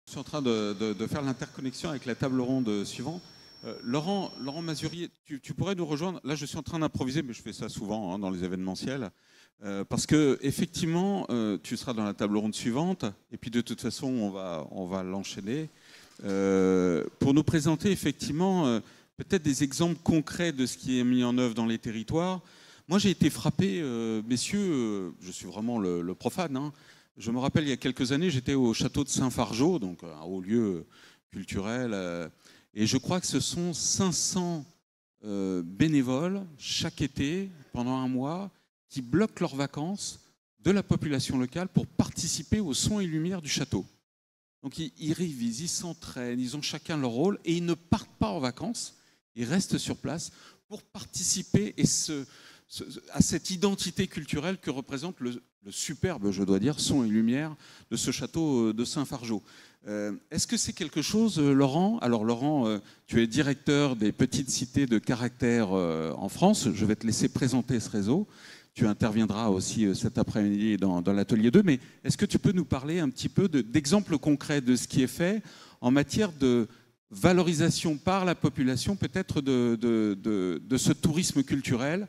Je suis en train de faire l'interconnexion avec la table ronde suivante. Laurent Mazurier, tu pourrais nous rejoindre. Là, je suis en train d'improviser, mais je fais ça souvent dans les événementiels. Parce que effectivement, tu seras dans la table ronde suivante, et puis de toute façon, on va l'enchaîner pour nous présenter effectivement peut-être des exemples concrets de ce qui est mis en œuvre dans les territoires. Moi, j'ai été frappé, messieurs, je suis vraiment le profane, hein. Je me rappelle, il y a quelques années, j'étais au château de Saint-Fargeau, donc un haut lieu culturel, et je crois que ce sont 500 bénévoles chaque été, pendant un mois, qui bloquent leurs vacances de la population locale pour participer au son et lumière du château. Donc ils révisent, ils s'entraînent, ils ont chacun leur rôle, et ils ne partent pas en vacances, ils restent sur place pour participer à cette identité culturelle que représente le superbe, je dois dire, son et lumière de ce château de Saint-Fargeau. Est-ce que c'est quelque chose, Laurent? Alors Laurent, tu es directeur des petites cités de caractère en France. Je vais te laisser présenter ce réseau. Tu interviendras aussi cet après-midi dans l'atelier 2. Mais est-ce que tu peux nous parler un petit peu d'exemples concrets de ce qui est fait en matière de valorisation par la population, peut-être de ce tourisme culturel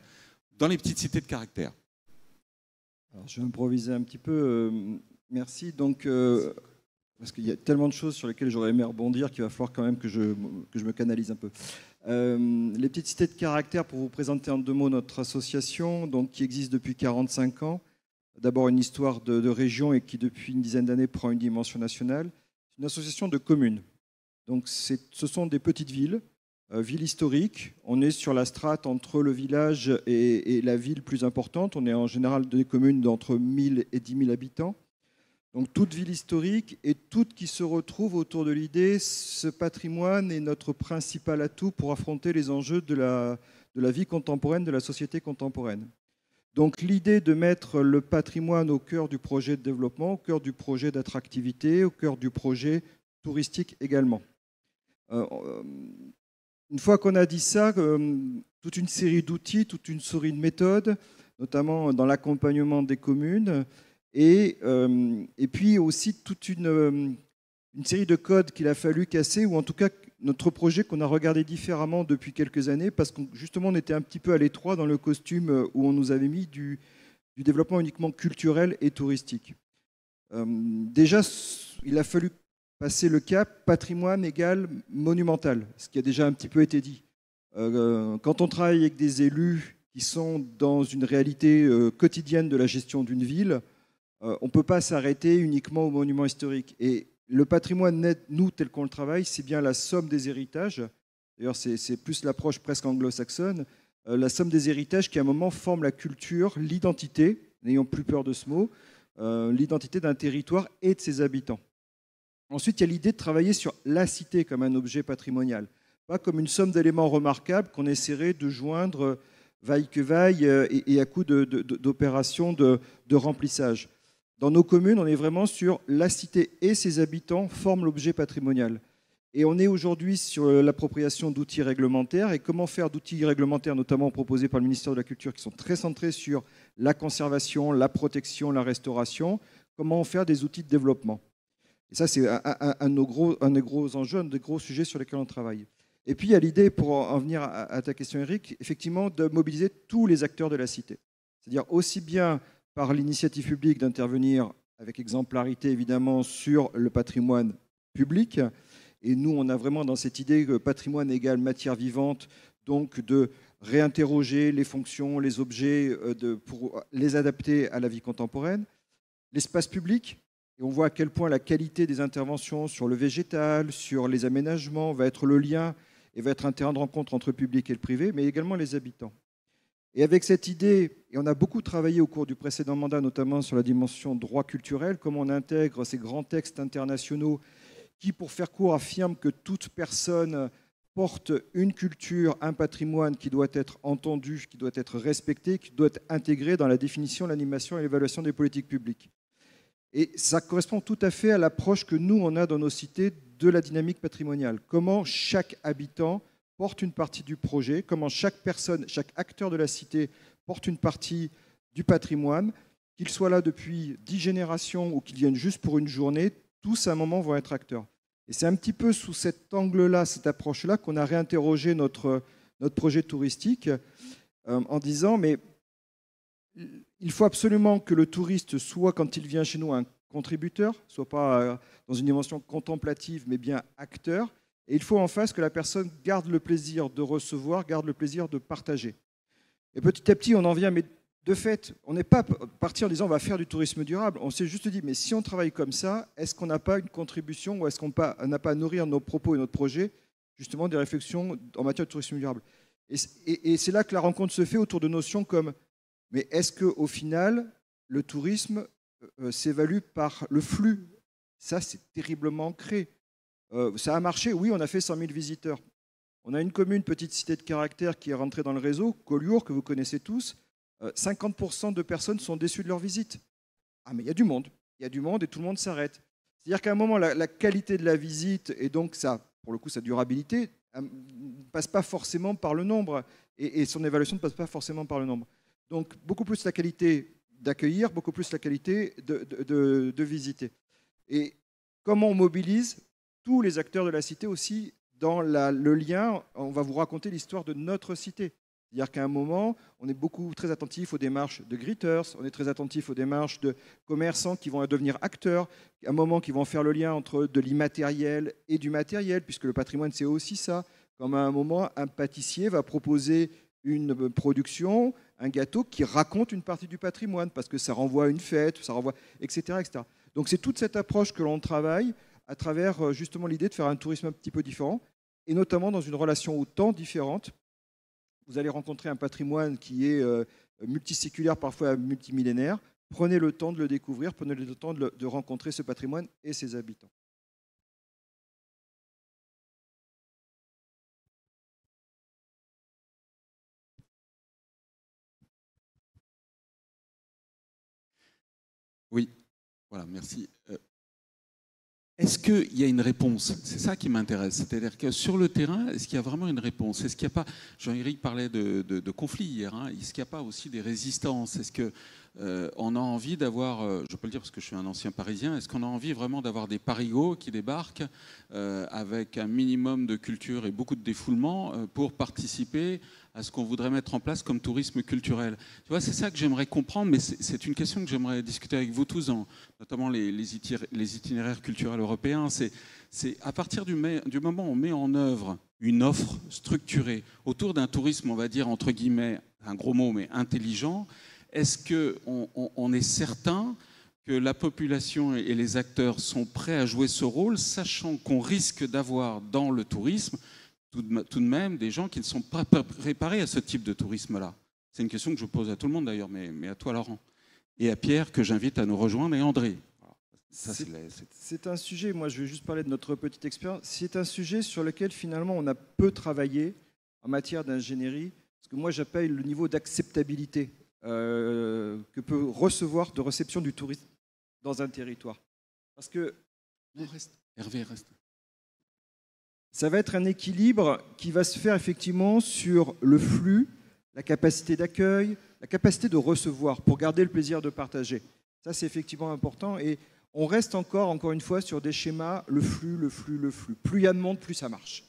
dans les petites cités de caractère? Alors, je vais improviser un petit peu. Merci. Donc, parce qu'il y a tellement de choses sur lesquelles j'aurais aimé rebondir qu'il va falloir quand même que je me canalise un peu. Les petites cités de caractère, pour vous présenter en 2 mots notre association, donc, qui existe depuis 45 ans. D'abord une histoire de région et qui, depuis une dizaine d'années, prend une dimension nationale. C'est une association de communes. Donc, ce sont des petites villes. Ville historique, on est sur la strate entre le village et la ville plus importante. On est en général des communes d'entre 1000 et 10 000 habitants. Donc toute ville historique et toute qui se retrouve autour de l'idée, ce patrimoine est notre principal atout pour affronter les enjeux de la vie contemporaine, de la société contemporaine. Donc l'idée de mettre le patrimoine au cœur du projet de développement, au cœur du projet d'attractivité, au cœur du projet touristique également. Une fois qu'on a dit ça, toute une série d'outils, toute une série de méthodes, notamment dans l'accompagnement des communes, et puis aussi toute une série de codes qu'il a fallu casser, ou en tout cas notre projet qu'on a regardé différemment depuis quelques années, parce que justement on était un petit peu à l'étroit dans le costume où on nous avait mis du développement uniquement culturel et touristique. Déjà, il a fallu passer le cap patrimoine égale monumental, ce qui a déjà un petit peu été dit. Quand on travaille avec des élus qui sont dans une réalité quotidienne de la gestion d'une ville, on ne peut pas s'arrêter uniquement aux monuments historiques. Et le patrimoine net, nous, tel qu'on le travaille, c'est bien la somme des héritages. D'ailleurs, c'est plus l'approche presque anglo-saxonne. La somme des héritages qui, à un moment, forment la culture, l'identité, n'ayons plus peur de ce mot, l'identité d'un territoire et de ses habitants. Ensuite, il y a l'idée de travailler sur la cité comme un objet patrimonial, pas comme une somme d'éléments remarquables qu'on essaierait de joindre vaille que vaille et à coup d'opérations de remplissage. Dans nos communes, on est vraiment sur la cité et ses habitants forment l'objet patrimonial. Et on est aujourd'hui sur l'appropriation d'outils réglementaires et comment faire d'outils réglementaires, notamment proposés par le ministère de la Culture, qui sont très centrés sur la conservation, la protection, la restauration, comment en faire des outils de développement. Et ça, c'est un des gros enjeux, un des gros sujets sur lesquels on travaille. Et puis, il y a l'idée, pour en venir à ta question, Eric, effectivement, de mobiliser tous les acteurs de la cité. C'est-à-dire aussi bien par l'initiative publique d'intervenir avec exemplarité, évidemment, sur le patrimoine public. Et nous, on a vraiment dans cette idée que patrimoine égale matière vivante, donc de réinterroger les fonctions, les objets, pour les adapter à la vie contemporaine. L'espace public. Et on voit à quel point la qualité des interventions sur le végétal, sur les aménagements, va être le lien et va être un terrain de rencontre entre le public et le privé, mais également les habitants. Et avec cette idée, et on a beaucoup travaillé au cours du précédent mandat, notamment sur la dimension droit culturel, comment on intègre ces grands textes internationaux qui, pour faire court, affirment que toute personne porte une culture, un patrimoine qui doit être entendu, qui doit être respecté, qui doit être intégré dans la définition, l'animation et l'évaluation des politiques publiques. Et ça correspond tout à fait à l'approche que nous, on a dans nos cités de la dynamique patrimoniale. Comment chaque habitant porte une partie du projet, comment chaque personne, chaque acteur de la cité porte une partie du patrimoine, qu'il soit là depuis 10 générations ou qu'il vienne juste pour une journée, tous à un moment vont être acteurs. Et c'est un petit peu sous cet angle-là, cette approche-là, qu'on a réinterrogé notre projet touristique en disant, mais il faut absolument que le touriste soit, quand il vient chez nous, un contributeur, soit pas dans une dimension contemplative, mais bien acteur. Et il faut en face que la personne garde le plaisir de recevoir, garde le plaisir de partager. Et petit à petit, on en vient, mais de fait, on n'est pas parti en disant on va faire du tourisme durable. On s'est juste dit, mais si on travaille comme ça, est-ce qu'on n'a pas une contribution ou est-ce qu'on n'a pas à nourrir nos propos et notre projet, justement, des réflexions en matière de tourisme durable. Et c'est là que la rencontre se fait autour de notions comme, mais est-ce qu'au final, le tourisme s'évalue par le flux? Ça, c'est terriblement ancré. Ça a marché, oui, on a fait 100 000 visiteurs. On a une commune, petite cité de caractère, qui est rentrée dans le réseau, Collioure, que vous connaissez tous. 50% de personnes sont déçues de leur visite. Ah, mais il y a du monde. Il y a du monde et tout le monde s'arrête. C'est-à-dire qu'à un moment, la qualité de la visite et donc, pour le coup, sa durabilité ne passe pas forcément par le nombre. Et son évaluation ne passe pas forcément par le nombre. Donc, beaucoup plus la qualité d'accueillir, beaucoup plus la qualité de visiter. Et comment on mobilise tous les acteurs de la cité aussi dans le lien, on va vous raconter l'histoire de notre cité. C'est-à-dire qu'à un moment, on est très attentif aux démarches de greeters, on est très attentif aux démarches de commerçants qui vont devenir acteurs, à un moment qui vont faire le lien entre de l'immatériel et du matériel, puisque le patrimoine, c'est aussi ça. Comme à un moment, un pâtissier va proposer une production, un gâteau qui raconte une partie du patrimoine, parce que ça renvoie à une fête, ça renvoie, etc., etc. Donc c'est toute cette approche que l'on travaille à travers justement l'idée de faire un tourisme un petit peu différent, et notamment dans une relation au temps différente. Vous allez rencontrer un patrimoine qui est multiséculaire, parfois multimillénaire. Prenez le temps de le découvrir, prenez le temps de rencontrer ce patrimoine et ses habitants. Oui, voilà, merci. Est-ce qu'il y a une réponse? C'est ça qui m'intéresse. C'est-à-dire que sur le terrain, est-ce qu'il y a vraiment une réponse? Est-ce qu'il n'y a pas, Jean-Éric parlait de conflits hier, hein, est-ce qu'il n'y a pas aussi des résistances? Est-ce qu'on a envie d'avoir, je peux le dire parce que je suis un ancien Parisien, est-ce qu'on a envie vraiment d'avoir des parigots qui débarquent avec un minimum de culture et beaucoup de défoulement pour participer à ce qu'on voudrait mettre en place comme tourisme culturel? Tu vois, c'est ça que j'aimerais comprendre, mais c'est une question que j'aimerais discuter avec vous tous, notamment les itinéraires culturels européens. C'est à partir du moment où on met en œuvre une offre structurée autour d'un tourisme, on va dire, entre guillemets, un gros mot, mais intelligent, est-ce qu'on est certain que la population et les acteurs sont prêts à jouer ce rôle, sachant qu'on risque d'avoir dans le tourisme tout de même des gens qui ne sont pas préparés à ce type de tourisme-là? C'est une question que je pose à tout le monde d'ailleurs, mais à toi Laurent. Et à Pierre que j'invite à nous rejoindre et André. C'est un sujet, moi je vais juste parler de notre petite expérience, c'est un sujet sur lequel finalement on a peu travaillé en matière d'ingénierie, parce que moi j'appelle le niveau d'acceptabilité que peut recevoir de réception du tourisme dans un territoire. Parce que... Hervé, reste. Ça va être un équilibre qui va se faire effectivement sur le flux, la capacité d'accueil, la capacité de recevoir pour garder le plaisir de partager. Ça, c'est effectivement important. Et on reste encore une fois, sur des schémas, le flux, le flux, le flux. Plus il y a de monde, plus ça marche.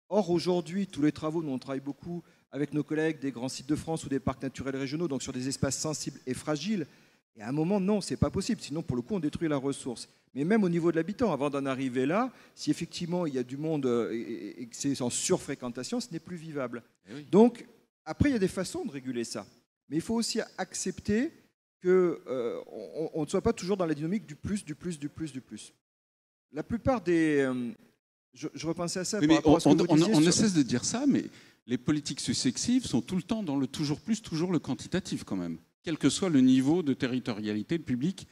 Or, aujourd'hui, tous les travaux, nous on travaille beaucoup avec nos collègues des grands sites de France ou des parcs naturels régionaux, donc sur des espaces sensibles et fragiles. Et à un moment, non, c'est pas possible. Sinon, pour le coup, on détruit la ressource. Mais même au niveau de l'habitant, avant d'en arriver là, si effectivement il y a du monde et que c'est en surfréquentation, ce n'est plus vivable. Oui. Donc, après, il y a des façons de réguler ça. Mais il faut aussi accepter qu'on ne soit pas toujours dans la dynamique du plus, du plus, du plus, du plus. La plupart des... je repensais à ça par rapport à ce que vous disiez. On ne cesse de dire ça, mais les politiques successives sont tout le temps dans le toujours plus, toujours le quantitatif quand même, quel que soit le niveau de territorialité publique.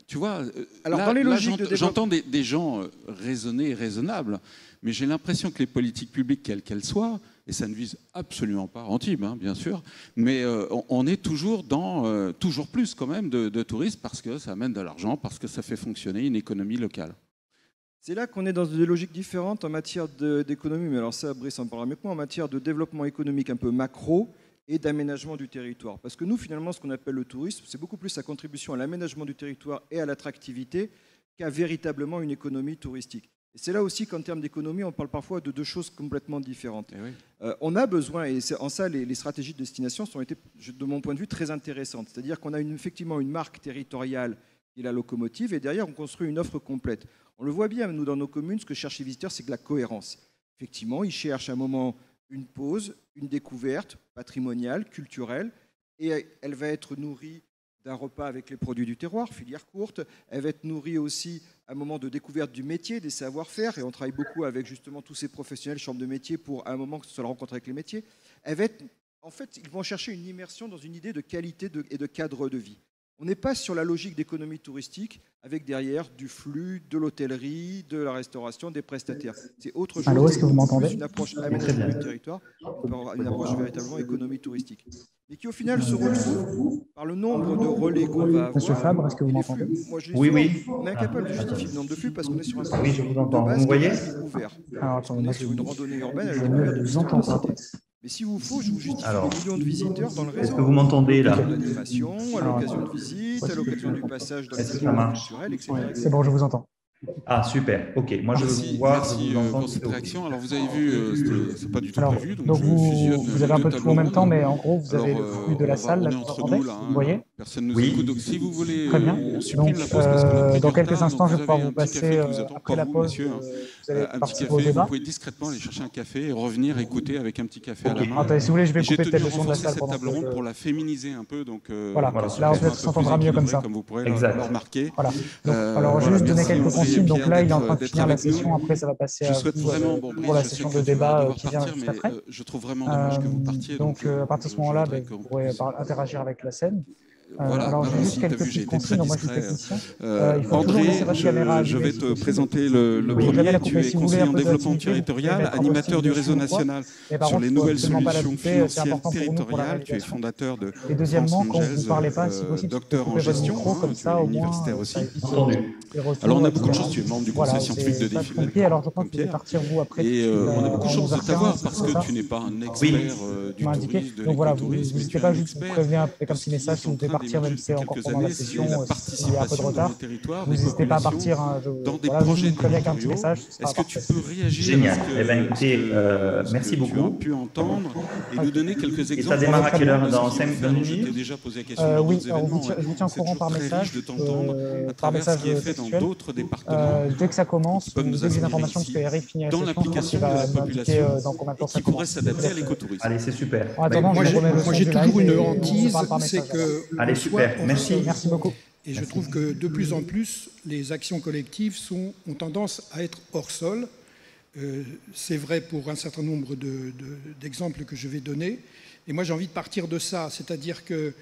Tu vois, alors, dans les logiques j'entends des gens raisonnés et raisonnables, mais j'ai l'impression que les politiques publiques, quelles qu'elles soient, et ça ne vise absolument pas Antibes, hein, bien sûr, mais on est toujours dans toujours plus quand même de touristes parce que ça amène de l'argent, parce que ça fait fonctionner une économie locale. C'est là qu'on est dans des logiques différentes en matière d'économie, mais alors ça, Brice en parlera mieux que moi, en matière de développement économique un peu macro et d'aménagement du territoire. Parce que nous, finalement, ce qu'on appelle le tourisme, c'est beaucoup plus sa contribution à l'aménagement du territoire et à l'attractivité qu'à véritablement une économie touristique. Et c'est là aussi qu'en termes d'économie, on parle parfois de deux choses complètement différentes. Oui. On a besoin, et en ça, les stratégies de destination ont été, de mon point de vue, très intéressantes. C'est-à-dire qu'on a effectivement une marque territoriale qui est la locomotive, et derrière, on construit une offre complète. On le voit bien, nous, dans nos communes, ce que cherchent les visiteurs, c'est de la cohérence. Effectivement, ils cherchent un moment, une pause, une découverte patrimoniale, culturelle, et elle va être nourrie d'un repas avec les produits du terroir, filière courte. Elle va être nourrie aussi à un moment de découverte du métier, des savoir-faire, et on travaille beaucoup avec justement tous ces professionnels, chambres de métier, pour à un moment que ce soit la rencontre avec les métiers. Elle va être, en fait, ils vont chercher une immersion dans une idée de qualité et de cadre de vie. On n'est pas sur la logique d'économie touristique avec derrière du flux, de l'hôtellerie, de la restauration, des prestataires. C'est autre chose. Allô, est-ce que vous m'entendez? Une approche aménagement du territoire, une approche véritablement économie touristique. Mais qui au final se retrouve par le nombre de relais qu'on va avoir. Monsieur Fabre, est-ce que vous m'entendez? Moi, je dis Oui, souvent, oui. on est incapable de justifier le nombre de flux parce qu'on est sur un Oui, je vous entends. de base Vous me voyez? qui est ouvert. Alors, attendez, On moi, est sur une randonnée urbaine avec je des ne couverts de vous entends pas. Mais s'il vous faut, je vous justifie Alors, des millions de visiteurs dans le réseau. est-ce que vous m'entendez là? À l'occasion de l'animation, à l'occasion de visite, à l'occasion du passage dans les Est-ce que ça événements marche? culturels, etc. C'est bon, je vous entends. Ah, super. Ok, moi je Merci, vous vois, merci, je vous entends. pour cette réaction. Alors vous avez vu, c'est pas du tout Alors, prévu. donc je vous fusionne avez un les peu deux de tout en même tables temps, rondes. mais en gros, vous avez Alors, le flux de la salle, on là, est vous entre entendez? nous là. Vous voyez? Personne nous Oui. écoute. Donc si vous voulez, Très bien. on supprime Donc, la pause parce qu'on a pris dans du quelques retard. instants, Donc, je vais pouvoir vous avez un petit passer, café qui vous attend, après pas la vous, pause, messieurs. vous allez Un petit participer au café, vous débat. pouvez discrètement aller chercher un café et revenir écouter avec un petit café à la Ok. main. Attendez, si vous voulez, je vais Et J'ai couper tenu peut-être à le son de la renforcer salle cette pendant table que ronde je... pour la féminiser un peu. Donc, Voilà. qu'elle Là, soit peut-être un peu plus s'entendra mieux comme équilibrée, ça. comme vous pourrez Exact. le remarquer. Voilà. Donc, alors, Voilà, juste donner merci, quelques Audrey et consignes. Donc Pierre là, il est en train de d'être finir la avec nous. session. Après, ça va passer Je à souhaite vous vraiment, pour Brice, la je sais session que de tu vas débat devoir qui vient partir, juste mais après. je trouve vraiment dommage que vous partiez. Donc, à partir de ce moment-là, vous pourrez interagir avec la scène. Voilà, alors, j'ai juste tu as quelques vu, j'ai petites été très consignes. Moi, je suis discret. technicien. Il faut toujours André, laisser votre caméra allumée, je vais si te possible. présenter le Oui, jamais la premier. Tu couper. es Si vous voulez conseiller un en peu développement d'activité, vous pouvez territorial, mettre un animateur du post-it réseau dessus ou quoi. national Mais par sur contre, les il faut nouvelles absolument pas la solutions couper, c'est financières important pour nous, pour la territoriales. Tu es réalisation. fondateur de Et deuxièmement, France quand vous ne Angels, parlez pas, si possible, docteur en coupez votre gestion, micro, comme tu ça, es au moins, universitaire aussi. ça évite Entendu. les retours, Alors on a beaucoup de etc. chance, tu es membre du Voilà, conseil scientifique de c'est défi. compris. Alors je pense comme que vous allez Pierre. partir vous après. Et on a beaucoup de chance de 11h15, t'avoir parce c'est ça que tu n'es pas un Oui. expert du m'a indiqué. tourisme, de Donc voilà, vous l'écotourisme, mais tu n'hésitez es pas un juste vous expert. prévenir avec un Ce petit qui message est si en vous devez train partir, même d'émerger si c'est depuis encore quelques pendant la années, c'est session, la s'il y a un peu de participation dans retard. les territoires, Vous des n'hésitez pas à populations, partir. Hein, dans des voilà, juste projets vous prévenez avec un petit territoriaux. message. Ce sera Est-ce que tu parfait. peux réagir Génial. à ce que, Eh ben, écoutez, ce merci que tu beaucoup. as pu entendre et nous donner quelques Et exemples. ça démarre à quelle heure? de ce Dans qu'il faut 5 faire. Alors, je t'ai minutes? déjà posé la question dans Oui, d'autres alors événements. je vous tiens au C'est courant toujours par très message, riche de t'entendre à par travers ce message qui est fait dans textuel. d'autres départements. Dès que ça commence, qui peuvent ou nous dès que j'ai une inspirer information ici, parce que Eric finit la dans session, je pense l'application qu'il de la va m'indiquer population dans combien de temps et ça qui pourrait commence. s'adapter à l'écotourisme. Allez, c'est super. En attendant, Moi, je vous remets le son j'ai du toujours live une et on se hantise, parle par c'est message, alors. que Allez, on super. soit Merci. Merci beaucoup. Et je trouve que de plus en plus, les actions collectives ont tendance à être hors sol. C'est vrai pour un certain nombre d'exemples que je vais donner. Et moi, j'ai envie de partir de ça, c'est-à-dire que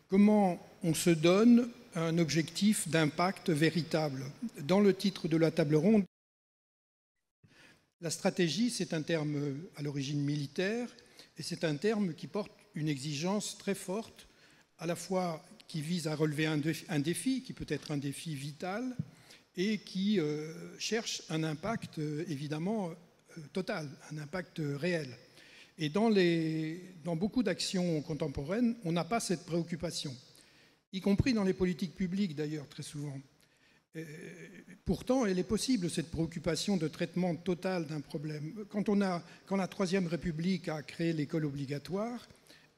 comment on se donne un objectif d'impact véritable. Dans le titre de la table ronde, la stratégie, c'est un terme à l'origine militaire, et c'est un terme qui porte une exigence très forte, à la fois qui vise à relever un défi, qui peut être un défi vital, et qui cherche un impact évidemment total, un impact réel. Et dans beaucoup d'actions contemporaines, on n'a pas cette préoccupation, y compris dans les politiques publiques d'ailleurs très souvent. Pourtant, elle est possible, cette préoccupation de traitement total d'un problème. Quand la Troisième République a créé l'école obligatoire,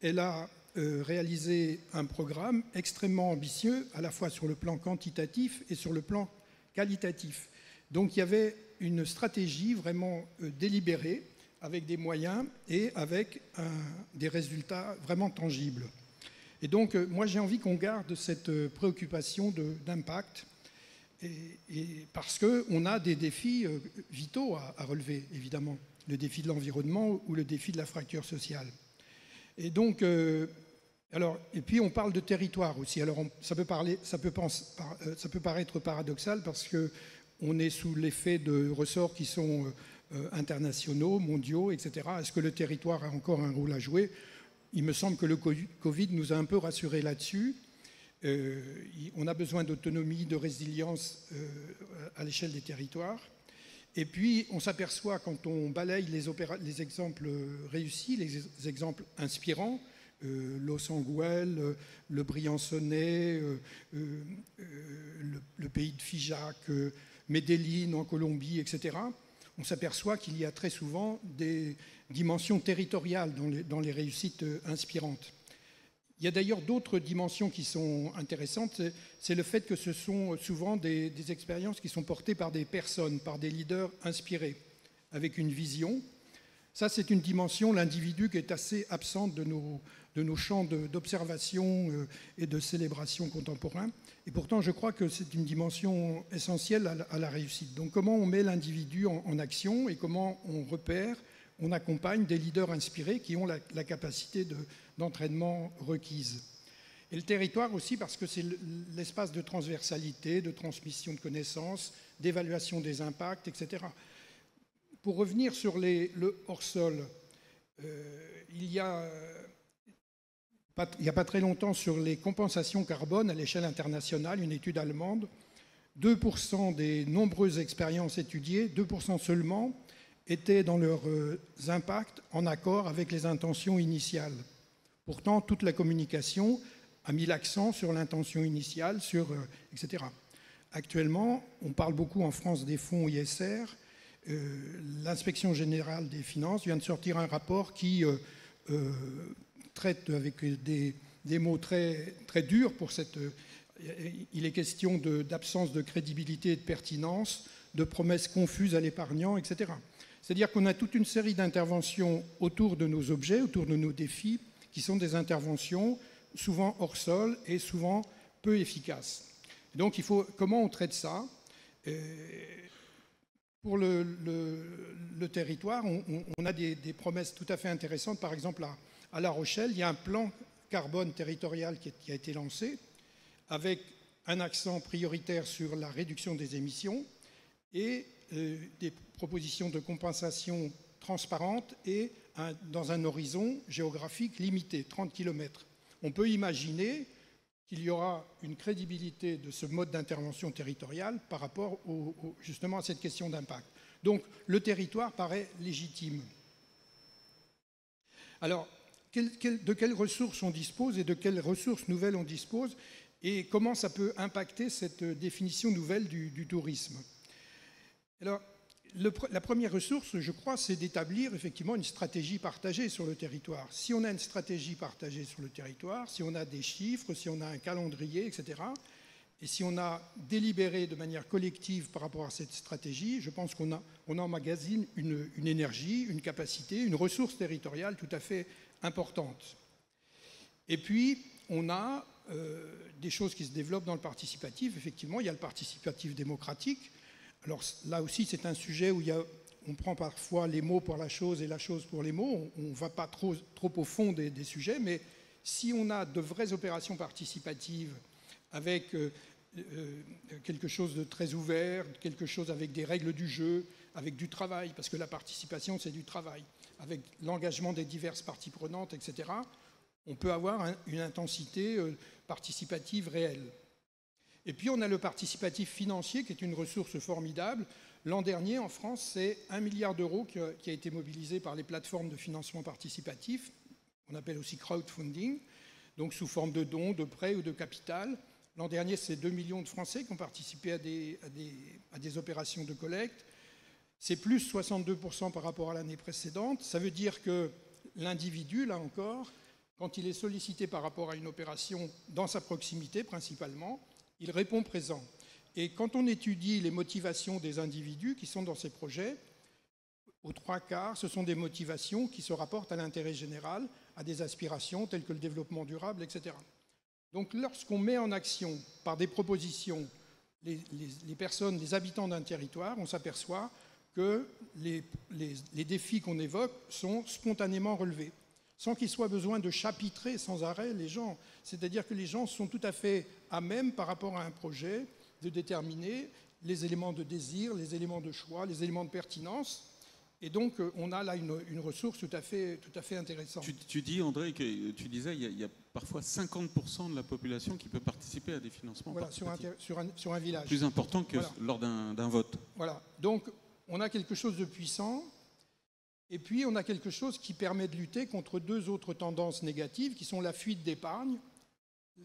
elle a réalisé un programme extrêmement ambitieux, à la fois sur le plan quantitatif et sur le plan qualitatif. Donc il y avait une stratégie vraiment délibérée, avec des moyens et avec des résultats vraiment tangibles. Et donc moi j'ai envie qu'on garde cette préoccupation d'impact, et parce qu'on a des défis vitaux à relever, évidemment, le défi de l'environnement ou le défi de la fracture sociale. Et donc, et puis on parle de territoire aussi. Alors ça peut paraître paradoxal parce qu'on est sous l'effet de ressorts qui sont internationaux, mondiaux, etc. Est-ce que le territoire a encore un rôle à jouer? Il me semble que le Covid nous a un peu rassurés là-dessus. On a besoin d'autonomie, de résilience à l'échelle des territoires. Et puis, on s'aperçoit, quand on balaye les exemples réussis, les exemples inspirants, Loos-Anguel, le Briançonnais, le pays de Figeac, Medellín en Colombie, etc., on s'aperçoit qu'il y a très souvent des dimensions territoriales dans les réussites inspirantes. Il y a d'ailleurs d'autres dimensions qui sont intéressantes. C'est le fait que ce sont souvent des expériences qui sont portées par des personnes, par des leaders inspirés, avec une vision. Ça, c'est une dimension, l'individu, qui est assez absente de nos champs d'observation et de célébration contemporains. Et pourtant, je crois que c'est une dimension essentielle à la réussite. Donc, comment on met l'individu en action et comment on repère, on accompagne des leaders inspirés qui ont la capacité d'entraînement requise. Et le territoire aussi, parce que c'est l'espace de transversalité, de transmission de connaissances, d'évaluation des impacts, etc. Pour revenir sur le hors-sol, il y a pas très longtemps, sur les compensations carbone à l'échelle internationale, une étude allemande, 2% des nombreuses expériences étudiées, 2% seulement, étaient dans leurs impacts en accord avec les intentions initiales. Pourtant, toute la communication a mis l'accent sur l'intention initiale, etc. Actuellement, on parle beaucoup en France des fonds ISR. L'Inspection générale des finances vient de sortir un rapport qui traite avec des mots très, très durs pour cette... Il est question d'absence de crédibilité et de pertinence, de promesses confuses à l'épargnant, etc. C'est-à-dire qu'on a toute une série d'interventions autour de nos objets, autour de nos défis, qui sont des interventions souvent hors sol et souvent peu efficaces. Donc, comment on traite ça? Pour le territoire, on a des promesses tout à fait intéressantes. Par exemple, à La Rochelle, il y a un plan carbone territorial qui a été lancé avec un accent prioritaire sur la réduction des émissions et des propositions de compensation transparentes et dans un horizon géographique limité, 30 km. On peut imaginer qu'il y aura une crédibilité de ce mode d'intervention territoriale par rapport justement à cette question d'impact. Donc le territoire paraît légitime. Alors, de quelles ressources on dispose et de quelles ressources nouvelles on dispose et comment ça peut impacter cette définition nouvelle du tourisme? Alors, la première ressource, je crois, c'est d'établir effectivement une stratégie partagée sur le territoire. Si on a une stratégie partagée sur le territoire, si on a des chiffres, si on a un calendrier, etc., et si on a délibéré de manière collective par rapport à cette stratégie, je pense qu'on emmagasine une énergie, une capacité, une ressource territoriale tout à fait importante. Et puis, on a des choses qui se développent dans le participatif. Effectivement, il y a le participatif démocratique. Alors là aussi, c'est un sujet où on prend parfois les mots pour la chose et la chose pour les mots. On ne va pas trop au fond des sujets, mais si on a de vraies opérations participatives avec quelque chose de très ouvert, quelque chose avec des règles du jeu, avec du travail, parce que la participation, c'est du travail, avec l'engagement des diverses parties prenantes, etc., on peut avoir une intensité participative réelle. Et puis, on a le participatif financier, qui est une ressource formidable. L'an dernier, en France, c'est 1 milliard d'euros qui a été mobilisé par les plateformes de financement participatif, qu'on appelle aussi crowdfunding, donc sous forme de dons, de prêts ou de capital. L'an dernier, c'est 2 millions de Français qui ont participé à des opérations de collecte. C'est plus 62% par rapport à l'année précédente. Ça veut dire que l'individu, là encore, quand il est sollicité par rapport à une opération dans sa proximité principalement, il répond présent. Et quand on étudie les motivations des individus qui sont dans ces projets, aux 3/4, ce sont des motivations qui se rapportent à l'intérêt général, à des aspirations telles que le développement durable, etc. Donc lorsqu'on met en action par des propositions les personnes, les habitants d'un territoire, on s'aperçoit que les défis qu'on évoque sont spontanément relevés, sans qu'il soit besoin de chapitrer sans arrêt les gens. C'est-à-dire que les gens sont tout à fait à même, par rapport à un projet, de déterminer les éléments de désir, les éléments de choix, les éléments de pertinence. Et donc, on a là une ressource tout à fait intéressante. Tu dis, André, que tu disais il y a parfois 50% de la population qui peut participer à des financements. Voilà, sur un village. Plus important que lors d'un vote. Voilà. Donc, on a quelque chose de puissant. Et puis, on a quelque chose qui permet de lutter contre deux autres tendances négatives, qui sont la fuite d'épargne.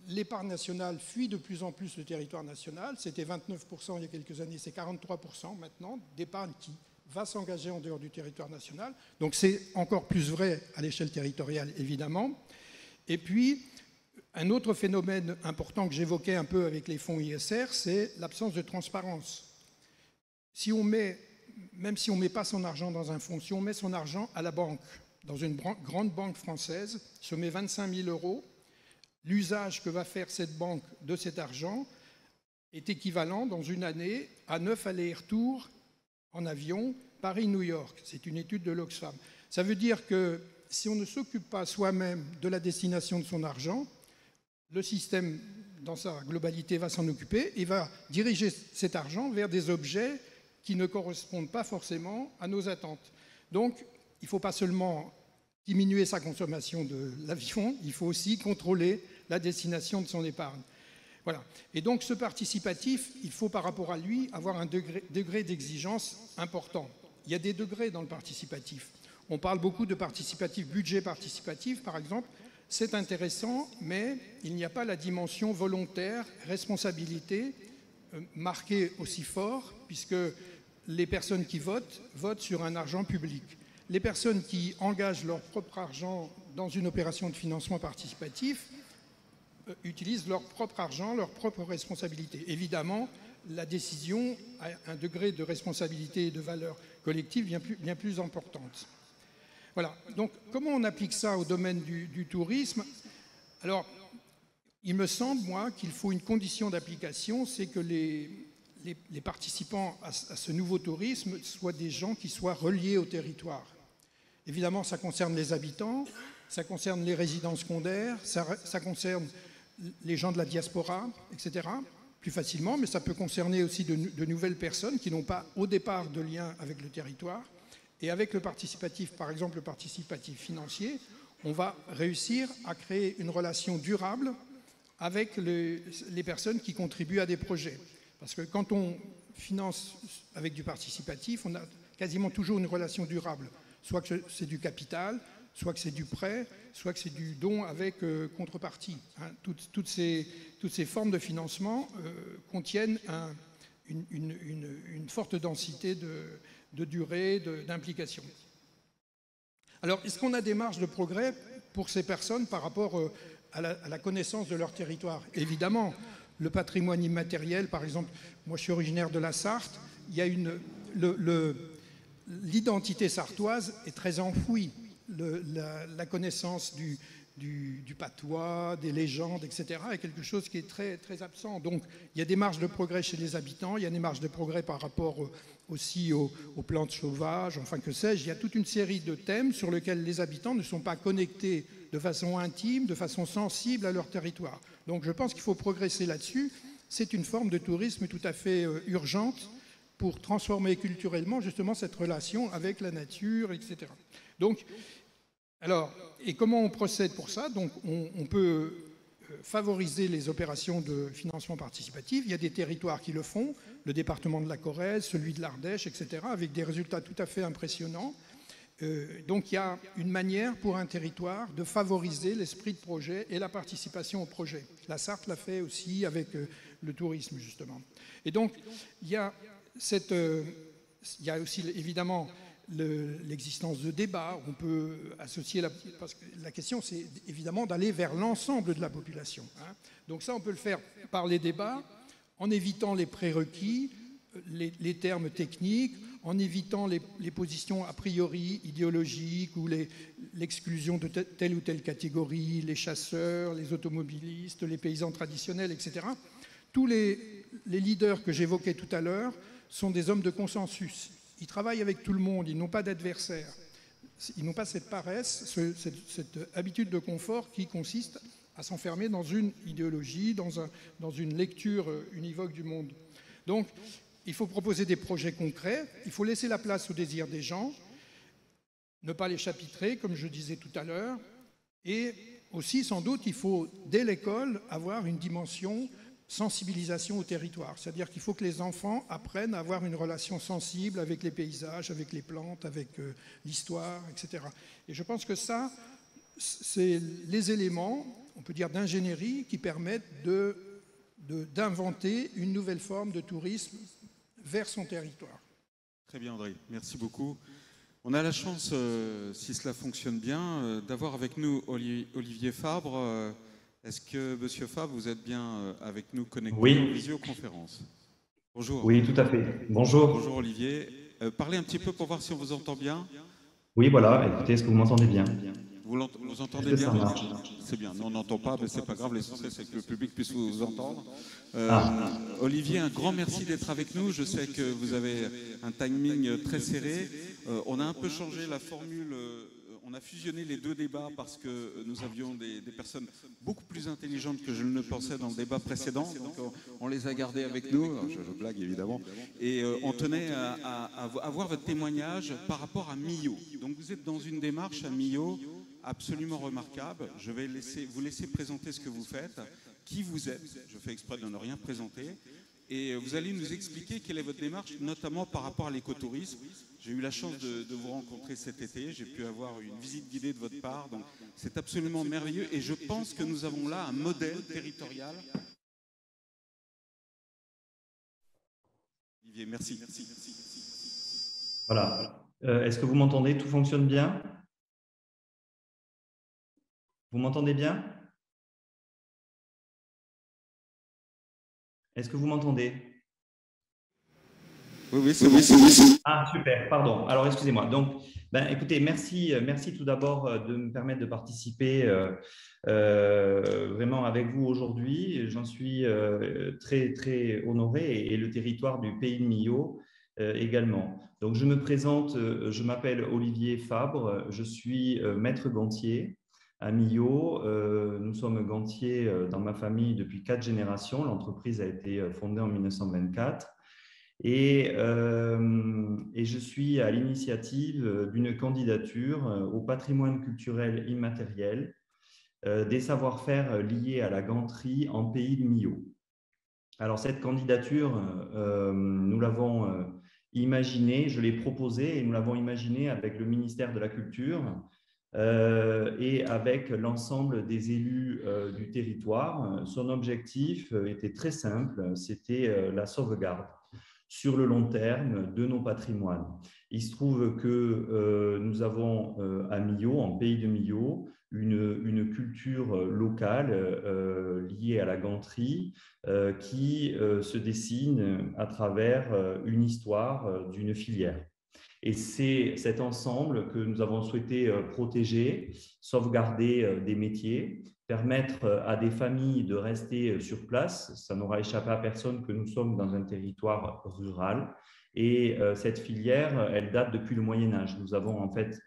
L'épargne nationale fuit de plus en plus le territoire national. C'était 29% il y a quelques années, c'est 43% maintenant d'épargne qui va s'engager en dehors du territoire national. Donc c'est encore plus vrai à l'échelle territoriale, évidemment. Et puis, un autre phénomène important que j'évoquais un peu avec les fonds ISR, c'est l'absence de transparence. Si on met, même si on ne met pas son argent dans un fonds, si on met son argent à la banque, dans une grande banque française, si on met 25 000 €, l'usage que va faire cette banque de cet argent est équivalent dans une année à 9 allers-retours en avion Paris-New York. C'est une étude de l'Oxfam. Ça veut dire que si on ne s'occupe pas soi-même de la destination de son argent, le système dans sa globalité va s'en occuper et va diriger cet argent vers des objets qui ne correspondent pas forcément à nos attentes. Donc, il ne faut pas seulement diminuer sa consommation de l'avion, il faut aussi contrôler la destination de son épargne. Voilà. Et donc ce participatif, il faut par rapport à lui avoir un degré d'exigence important. Il y a des degrés dans le participatif. On parle beaucoup de participatif, budget participatif par exemple. C'est intéressant, mais il n'y a pas la dimension volontaire, responsabilité, marquée aussi fort, puisque les personnes qui votent sur un argent public. Les personnes qui engagent leur propre argent dans une opération de financement participatif utilisent leur propre argent, leur propre responsabilité. Évidemment, la décision a un degré de responsabilité et de valeur collective bien plus importante. Voilà. Donc, comment on applique ça au domaine du tourisme? Alors, il me semble, moi, qu'il faut une condition d'application, c'est que les participants à ce nouveau tourisme soient des gens qui soient reliés au territoire. Évidemment, ça concerne les habitants, ça concerne les résidents secondaires, ça concerne les gens de la diaspora, etc., plus facilement, mais ça peut concerner aussi de nouvelles personnes qui n'ont pas au départ de lien avec le territoire. Et avec le participatif, par exemple le participatif financier, on va réussir à créer une relation durable avec les personnes qui contribuent à des projets. Parce que quand on finance avec du participatif, on a quasiment toujours une relation durable. Soit que c'est du capital, soit que c'est du prêt, soit que c'est du don avec contrepartie. Hein. Toutes ces formes de financement contiennent une forte densité de durée, d'implication. Alors, est-ce qu'on a des marges de progrès pour ces personnes par rapport à la connaissance de leur territoire? Évidemment, le patrimoine immatériel, par exemple, moi je suis originaire de la Sarthe, il y a l'identité sartoise est très enfouie. La connaissance du patois, des légendes, etc., est quelque chose qui est très, très absent. Donc, il y a des marges de progrès chez les habitants, il y a des marges de progrès par rapport aussi aux plantes sauvages, enfin que sais-je. Il y a toute une série de thèmes sur lesquels les habitants ne sont pas connectés de façon intime, de façon sensible à leur territoire. Donc, je pense qu'il faut progresser là-dessus. C'est une forme de tourisme tout à fait urgente pour transformer culturellement justement cette relation avec la nature, etc. Donc, alors, et comment on procède pour ça? Donc, on peut favoriser les opérations de financement participatif. Il y a des territoires qui le font, le département de la Corrèze, celui de l'Ardèche, etc., avec des résultats tout à fait impressionnants. Donc, il y a une manière pour un territoire de favoriser l'esprit de projet et la participation au projet. La Sarthe l'a fait aussi avec le tourisme, justement. Et donc, il y a aussi, évidemment, l'existence de débats. On peut associer parce que la question, c'est évidemment d'aller vers l'ensemble de la population. Hein. Donc ça, on peut le faire par les débats, en évitant les prérequis, les termes techniques, en évitant les positions a priori idéologiques ou l'exclusion de telle ou telle catégorie, les chasseurs, les automobilistes, les paysans traditionnels, etc. Tous les leaders que j'évoquais tout à l'heure sont des hommes de consensus. Ils travaillent avec tout le monde, ils n'ont pas d'adversaires. Ils n'ont pas cette paresse, cette habitude de confort qui consiste à s'enfermer dans une idéologie, dans une lecture univoque du monde. Donc, il faut proposer des projets concrets, il faut laisser la place au désir des gens, ne pas les chapitrer, comme je disais tout à l'heure, et aussi, sans doute, il faut, dès l'école, avoir une dimension sensibilisation au territoire. C'est-à-dire qu'il faut que les enfants apprennent à avoir une relation sensible avec les paysages, avec les plantes, avec l'histoire, etc. Et je pense que ça, c'est les éléments, on peut dire, d'ingénierie qui permettent d'inventer une nouvelle forme de tourisme vers son territoire. Très bien, André. Merci beaucoup. On a la chance, si cela fonctionne bien, d'avoir avec nous Olivier Fabre. Est-ce que, Monsieur Fabre, vous êtes bien avec nous connecté en visioconférence? Bonjour. Oui, tout à fait. Bonjour. Bonjour, Olivier. Parlez un petit peu pour voir si on vous entend bien. Oui, voilà. Écoutez, est-ce que vous m'entendez bien? Vous entendez bien? C'est bien. Nous, on n'entend pas, mais c'est pas grave. L'essentiel, c'est que le public puisse vous entendre. Olivier, un grand merci d'être avec nous. Je sais que vous avez un timing très serré. On a un peu changé la formule. On a fusionné les deux débats parce que nous avions des personnes beaucoup plus intelligentes que je ne le pensais dans le débat précédent. Donc, on les a gardées avec nous. Je blague, évidemment. Et on tenait à voir votre témoignage par rapport à Millau. Donc, vous êtes dans une démarche à Millau absolument remarquable. Je vais vous laisser présenter ce que vous faites, qui vous êtes. Je fais exprès de ne rien présenter. Et vous allez nous expliquer quelle est votre démarche, notamment par rapport à l'écotourisme. J'ai eu la chance de vous rencontrer cet été. J'ai pu avoir une visite guidée de votre part. Donc, c'est absolument merveilleux. Et je pense que nous avons là un modèle territorial. Olivier, merci. Voilà. Est-ce que vous m'entendez? Tout fonctionne bien? Vous m'entendez bien? Est-ce que vous m'entendez? Oui, c'est bon. Ah, super, pardon. Alors, excusez-moi. Donc, écoutez, merci tout d'abord de me permettre de participer vraiment avec vous aujourd'hui. J'en suis très, très honoré et le territoire du pays de Millau également. Donc, je me présente, je m'appelle Olivier Fabre, je suis maître gantier à Millau. Nous sommes gantiers dans ma famille depuis 4 générations. L'entreprise a été fondée en 1924. Et je suis à l'initiative d'une candidature au patrimoine culturel immatériel des savoir-faire liés à la ganterie en pays de Millau. Alors, cette candidature, nous l'avons imaginée, je l'ai proposée et nous l'avons imaginée avec le ministère de la Culture et avec l'ensemble des élus du territoire. Son objectif était très simple, c'était la sauvegarde sur le long terme de nos patrimoines. Il se trouve que nous avons à Millau, en pays de Millau, une culture locale liée à la ganterie qui se dessine à travers une histoire d'une filière. Et c'est cet ensemble que nous avons souhaité protéger, sauvegarder des métiers, permettre à des familles de rester sur place. Ça n'aura échappé à personne que nous sommes dans un territoire rural. Et cette filière, elle date depuis le Moyen-Âge. Nous avons en fait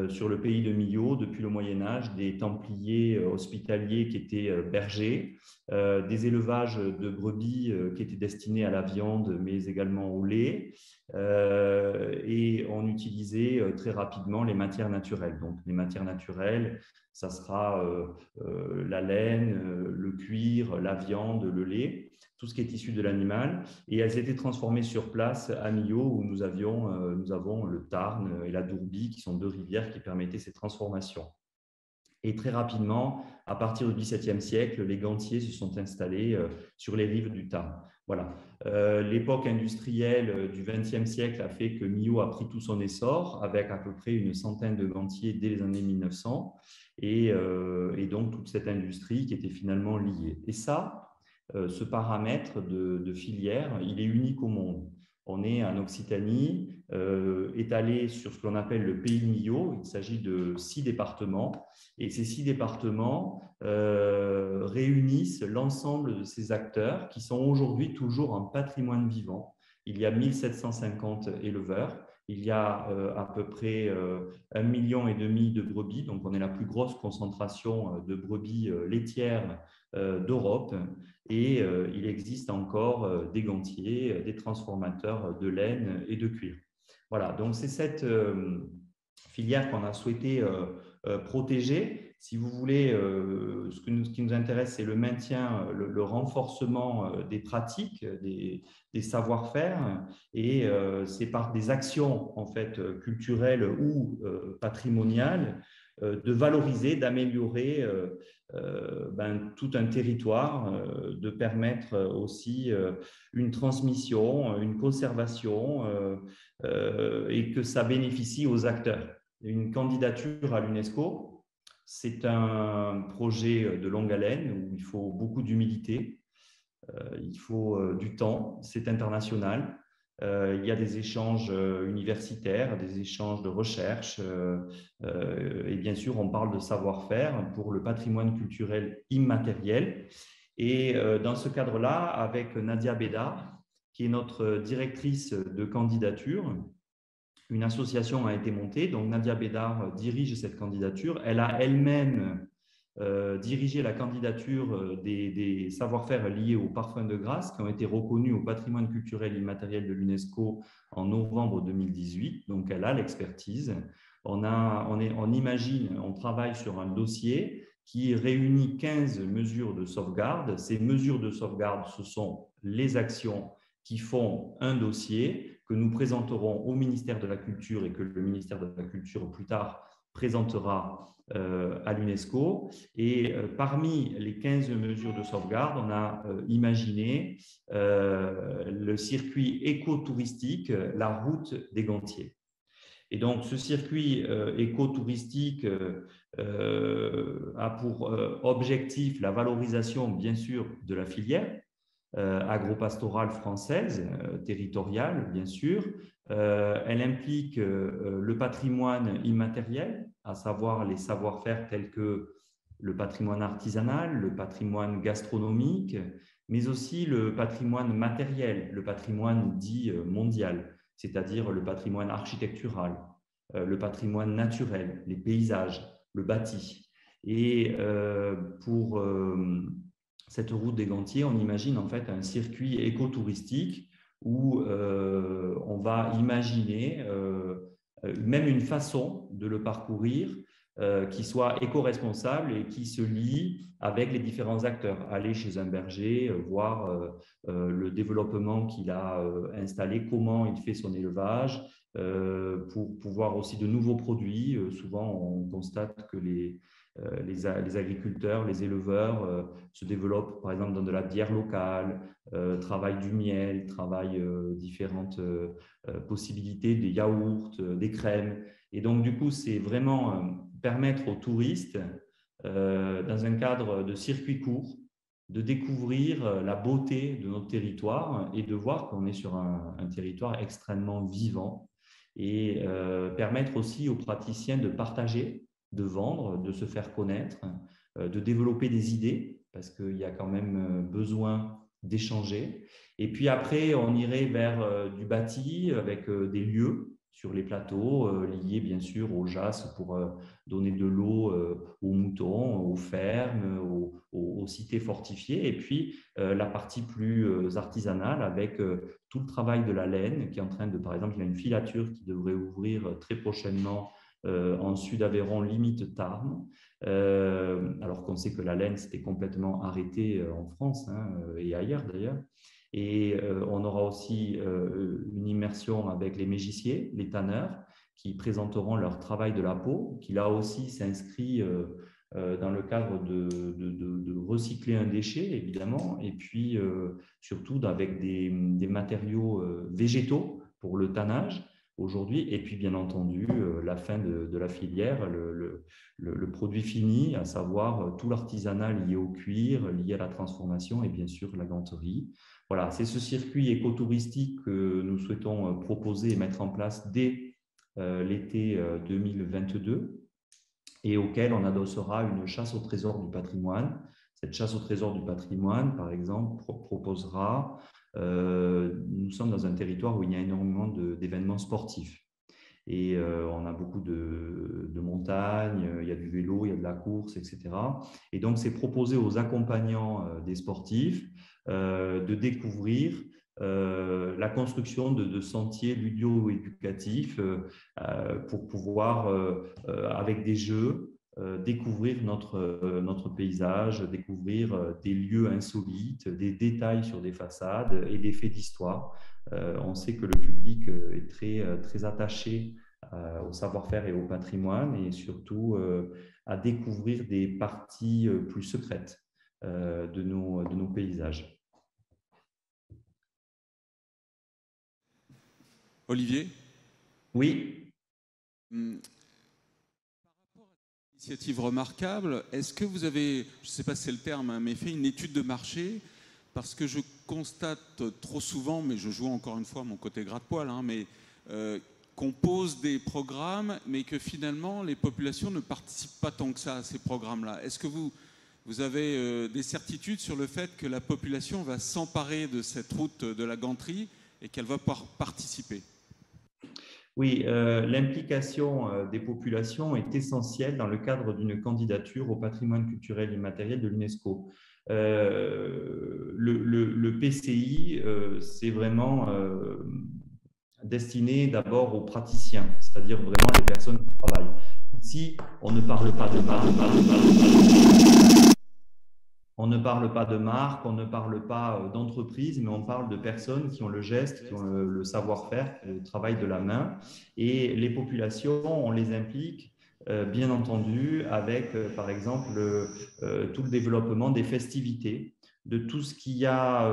sur le pays de Millau, depuis le Moyen-Âge, des templiers hospitaliers qui étaient bergers, des élevages de brebis qui étaient destinés à la viande, mais également au lait. Et on utilisait très rapidement les matières naturelles. Donc, les matières naturelles, ça sera la laine, le cuir, la viande, le lait, tout ce qui est issu de l'animal. Et elles étaient transformées sur place à Millau, où nous avons le Tarn et la Dourbie, qui sont 2 rivières qui permettaient ces transformations. Et très rapidement, à partir du XVIIe siècle, les gantiers se sont installés sur les rives du Tarn. Voilà. L'époque industrielle du XXe siècle a fait que Millau a pris tout son essor, avec à peu près une centaine de gantiers dès les années 1900, et donc toute cette industrie qui était finalement liée. Et ça, ce paramètre de filière, il est unique au monde. On est en Occitanie, étalé sur ce qu'on appelle le pays de Millau. Il s'agit de 6 départements. Et ces 6 départements réunissent l'ensemble de ces acteurs qui sont aujourd'hui toujours en patrimoine vivant. Il y a 1750 éleveurs. Il y a à peu près 1,5 million de brebis. Donc, on est la plus grosse concentration de brebis laitières d'Europe. Et il existe encore des gantiers, des transformateurs de laine et de cuir. Voilà, donc c'est cette filière qu'on a souhaité protégés. Si vous voulez, ce qui nous intéresse, c'est le maintien, le renforcement des pratiques, des savoir-faire, et c'est par des actions en fait culturelles ou patrimoniales de valoriser, d'améliorer tout un territoire, de permettre aussi une transmission, une conservation et que ça bénéficie aux acteurs. Une candidature à l'UNESCO, c'est un projet de longue haleine où il faut beaucoup d'humilité, il faut du temps, c'est international. Il y a des échanges universitaires, des échanges de recherche et bien sûr, on parle de savoir-faire pour le patrimoine culturel immatériel. Et dans ce cadre-là, avec Nadia Bédard, qui est notre directrice de candidature, une association a été montée. Donc, Nadia Bédard dirige cette candidature. Elle a elle-même dirigé la candidature des savoir-faire liés aux parfums de Grasse qui ont été reconnus au patrimoine culturel immatériel de l'UNESCO en novembre 2018. Donc, elle a l'expertise. On travaille sur un dossier qui réunit 15 mesures de sauvegarde. Ces mesures de sauvegarde, ce sont les actions qui font un dossier que nous présenterons au ministère de la Culture et que le ministère de la Culture plus tard présentera à l'UNESCO. Et parmi les 15 mesures de sauvegarde, on a imaginé le circuit écotouristique, la route des Gantiers. Et donc, ce circuit écotouristique a pour objectif la valorisation, bien sûr, de la filière agropastorale française, territoriale, bien sûr. Elle implique le patrimoine immatériel, à savoir les savoir-faire tels que le patrimoine artisanal, le patrimoine gastronomique, mais aussi le patrimoine matériel, le patrimoine dit mondial, c'est-à-dire le patrimoine architectural, le patrimoine naturel, les paysages, le bâti. Et pour cette route des Gantiers, on imagine en fait un circuit écotouristique où on va imaginer même une façon de le parcourir qui soit éco-responsable et qui se lie avec les différents acteurs. Aller chez un berger, voir le développement qu'il a installé, comment il fait son élevage, pour pouvoir aussi de nouveaux produits. Souvent, on constate que les agriculteurs, les éleveurs se développent par exemple dans de la bière locale, travaillent du miel, travaillent différentes possibilités, des yaourts, des crèmes. Et donc, du coup, c'est vraiment permettre aux touristes, dans un cadre de circuit court, de découvrir la beauté de notre territoire et de voir qu'on est sur un territoire extrêmement vivant et permettre aussi aux praticiens de partager, de vendre, de se faire connaître, de développer des idées parce qu'il y a quand même besoin d'échanger. Et puis après, on irait vers du bâti avec des lieux sur les plateaux, liés bien sûr aux jasses pour donner de l'eau aux moutons, aux fermes, aux cités fortifiées. Et puis la partie plus artisanale avec tout le travail de la laine qui est en train de, par exemple, il y a une filature qui devrait ouvrir très prochainement en Sud-Aveyron, limite Tarn, alors qu'on sait que la laine s'était complètement arrêtée en France et ailleurs d'ailleurs. Et on aura aussi une immersion avec les mégissiers, les tanneurs, qui présenteront leur travail de la peau, qui là aussi s'inscrit dans le cadre de recycler un déchet, évidemment, et puis surtout avec des matériaux végétaux pour le tannage aujourd'hui, et puis bien entendu la fin de la filière, le produit fini, à savoir tout l'artisanat lié au cuir, lié à la transformation et bien sûr la ganterie. Voilà, c'est ce circuit écotouristique que nous souhaitons proposer et mettre en place dès l'été 2022 et auquel on adossera une chasse au trésor du patrimoine. Cette chasse au trésor du patrimoine, par exemple, proposera, nous sommes dans un territoire où il y a énormément d'événements sportifs. Et on a beaucoup de montagnes, il y a du vélo, il y a de la course, etc. Et donc, c'est proposer aux accompagnants des sportifs de découvrir la construction de sentiers ludo-éducatifs pour pouvoir, avec des jeux, découvrir notre paysage, découvrir des lieux insolites, des détails sur des façades et des faits d'histoire. On sait que le public est très attaché au savoir-faire et au patrimoine et surtout à découvrir des parties plus secrètes de nos paysages. Olivier ? Oui. Par rapport à cette initiative remarquable, est-ce que vous avez, je ne sais pas si c'est le terme, hein, mais fait une étude de marché? Parce que je constate trop souvent, mais je joue encore une fois mon côté gratte-poil, hein, mais qu'on pose des programmes, mais que finalement les populations ne participent pas tant que ça à ces programmes-là. Est-ce que vous avez des certitudes sur le fait que la population va s'emparer de cette route de la Ganterie et qu'elle va pouvoir participer? Oui, l'implication des populations est essentielle dans le cadre d'une candidature au patrimoine culturel immatériel de l'UNESCO. Le PCI, c'est vraiment destiné d'abord aux praticiens, c'est-à-dire vraiment les personnes qui travaillent. Ici, on ne parle pas de marque, on ne parle pas de marque, on ne parle pas d'entreprise, mais on parle de personnes qui ont le geste, qui ont le savoir-faire, le travail de la main. Et les populations, on les implique, bien entendu, avec, par exemple, tout le développement des festivités, de tout ce qui a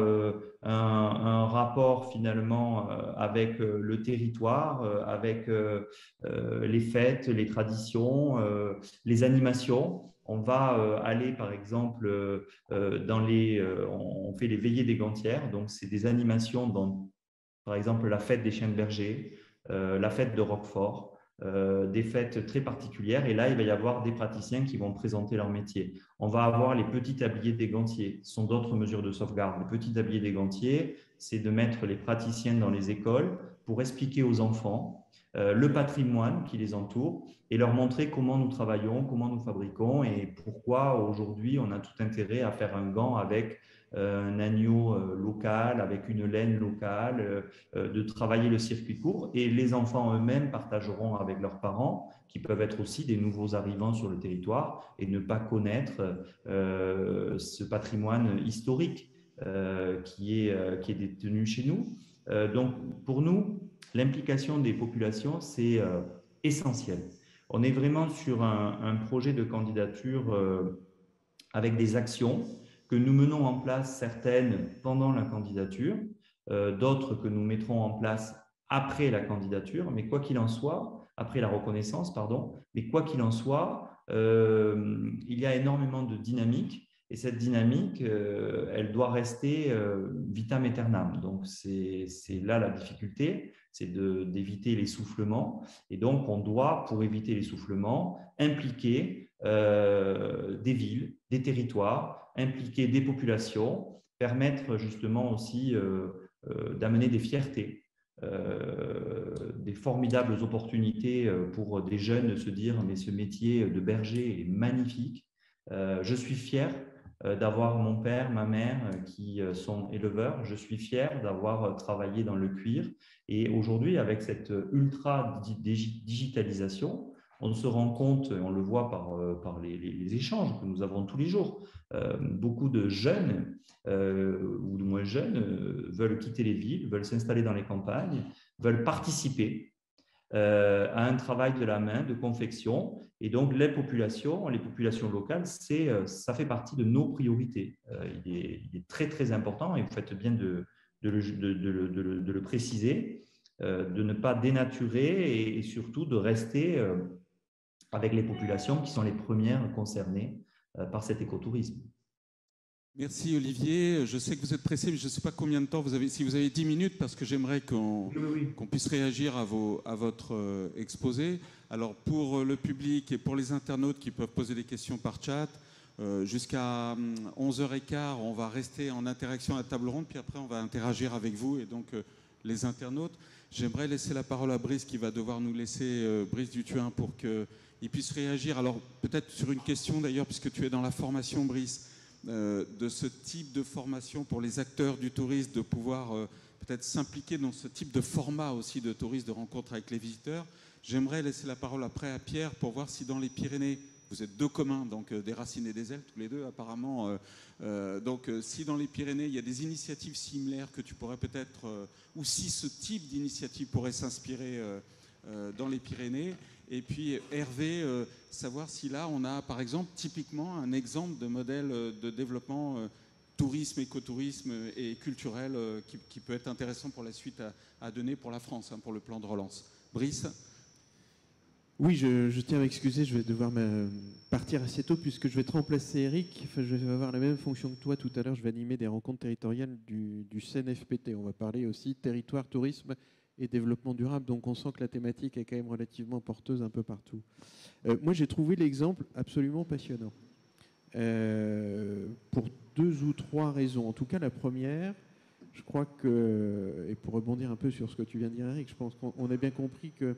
un rapport finalement avec le territoire, avec les fêtes, les traditions, les animations. On va aller, par exemple, on fait les veillées des Gantières, donc c'est des animations dans, par exemple, la fête des chiens de berger, la fête de Roquefort, des fêtes très particulières. Et là, il va y avoir des praticiens qui vont présenter leur métier. On va avoir les petits tabliers des gantiers. Ce sont d'autres mesures de sauvegarde. Les petits tabliers des gantiers, c'est de mettre les praticiens dans les écoles pour expliquer aux enfants le patrimoine qui les entoure et leur montrer comment nous travaillons, comment nous fabriquons et pourquoi aujourd'hui on a tout intérêt à faire un gant avec un agneau local, avec une laine locale, de travailler le circuit court. Et les enfants eux-mêmes partageront avec leurs parents, qui peuvent être aussi des nouveaux arrivants sur le territoire et ne pas connaître ce patrimoine historique qui est détenu chez nous. Donc, pour nous, l'implication des populations, c'est essentiel. On est vraiment sur un projet de candidature avec des actions que nous menons en place, certaines pendant la candidature, d'autres que nous mettrons en place après la candidature, mais quoi qu'il en soit, après la reconnaissance, pardon, mais quoi qu'il en soit, il y a énormément de dynamique. Et cette dynamique, elle doit rester vitam aeternam. Donc, c'est là la difficulté, c'est d'éviter l'essoufflement. Et donc, on doit, pour éviter l'essoufflement, impliquer des villes, des territoires, impliquer des populations, permettre justement aussi d'amener des fiertés, des formidables opportunités pour des jeunes de se dire « mais ce métier de berger est magnifique, je suis fier d'avoir mon père, ma mère qui sont éleveurs. Je suis fier d'avoir travaillé dans le cuir. » Et aujourd'hui, avec cette ultra-digitalisation, on se rend compte, on le voit par les échanges que nous avons tous les jours, beaucoup de jeunes ou de moins jeunes veulent quitter les villes, veulent s'installer dans les campagnes, veulent participer à un travail de la main, de confection. Et donc, les populations locales, ça fait partie de nos priorités. Il est très, très important, et vous faites bien de le préciser, de ne pas dénaturer et surtout de rester avec les populations qui sont les premières concernées par cet écotourisme. Merci Olivier. Je sais que vous êtes pressé, mais je ne sais pas combien de temps vous avez. Si vous avez 10 minutes, parce que j'aimerais qu'on puisse réagir à votre exposé. Alors pour le public et pour les internautes qui peuvent poser des questions par chat, jusqu'à 11h15, on va rester en interaction à la table ronde, puis après on va interagir avec vous et donc les internautes. J'aimerais laisser la parole à Brice qui va devoir nous laisser, Brice Dutuin, pour qu'il puisse réagir. Alors peut-être sur une question d'ailleurs, puisque tu es dans la formation, Brice, de ce type de formation pour les acteurs du tourisme, de pouvoir peut-être s'impliquer dans ce type de format aussi de tourisme, de rencontre avec les visiteurs. J'aimerais laisser la parole après à Pierre pour voir si dans les Pyrénées, Vous êtes deux communs, donc des racines et des ailes, tous les deux apparemment. Donc si dans les Pyrénées, il y a des initiatives similaires que tu pourrais peut-être, ou si ce type d'initiative pourrait s'inspirer dans les Pyrénées. Et puis Hervé, savoir si là on a par exemple typiquement un exemple de modèle de développement tourisme, écotourisme et culturel qui peut être intéressant pour la suite à donner pour la France, pour le plan de relance. Brice ? Oui, je tiens à m'excuser, je vais devoir partir assez tôt puisque je vais te remplacer Eric. Enfin, je vais avoir la même fonction que toi tout à l'heure, je vais animer des rencontres territoriales du CNFPT. On va parler aussi territoire, tourisme et développement durable. Donc on sent que la thématique est quand même relativement porteuse un peu partout. Moi, j'ai trouvé l'exemple absolument passionnant. Pour 2 ou 3 raisons. En tout cas, la première, je crois que, et pour rebondir un peu sur ce que tu viens de dire, Eric, je pense qu'on a bien compris que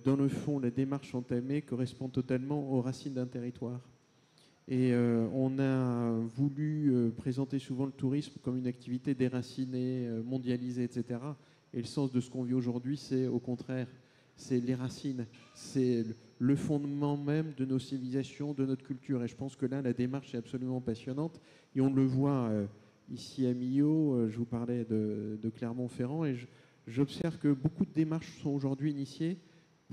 dans le fond, la démarche entamée correspond totalement aux racines d'un territoire. Et on a voulu présenter souvent le tourisme comme une activité déracinée, mondialisée, etc. Et le sens de ce qu'on vit aujourd'hui, c'est au contraire, c'est les racines, c'est le fondement même de nos civilisations, de notre culture. Et je pense que là, la démarche est absolument passionnante. Et on le voit ici à Millau, je vous parlais de Clermont-Ferrand, et j'observe que beaucoup de démarches sont aujourd'hui initiées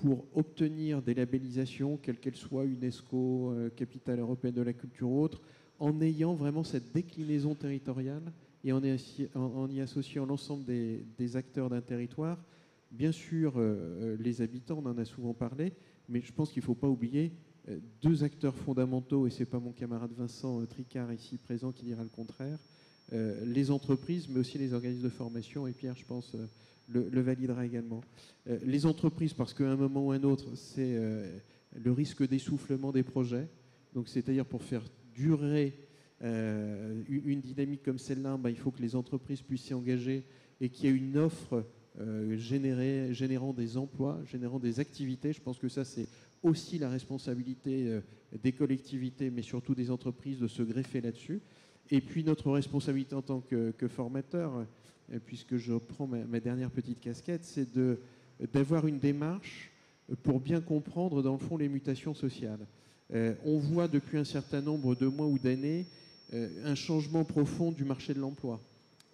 pour obtenir des labellisations, quelles qu'elles soient, UNESCO, Capitale européenne de la culture ou autre, en ayant vraiment cette déclinaison territoriale et en y associant l'ensemble des acteurs d'un territoire. Bien sûr, les habitants, on en a souvent parlé, mais je pense qu'il ne faut pas oublier 2 acteurs fondamentaux, et ce n'est pas mon camarade Vincent Tricard ici présent qui dira le contraire, les entreprises, mais aussi les organismes de formation, et Pierre, je pense, le validera également. Les entreprises, parce qu'à un moment ou un autre, c'est le risque d'essoufflement des projets. Donc, c'est-à-dire pour faire durer une dynamique comme celle-là, il faut que les entreprises puissent s'y engager et qu'il y ait une offre générant des emplois, générant des activités. Je pense que ça, c'est aussi la responsabilité des collectivités, mais surtout des entreprises, de se greffer là-dessus. Et puis, notre responsabilité en tant que formateur, puisque je prends ma dernière petite casquette, c'est d'avoir une démarche pour bien comprendre, dans le fond, les mutations sociales. On voit depuis un certain nombre de mois ou d'années un changement profond du marché de l'emploi.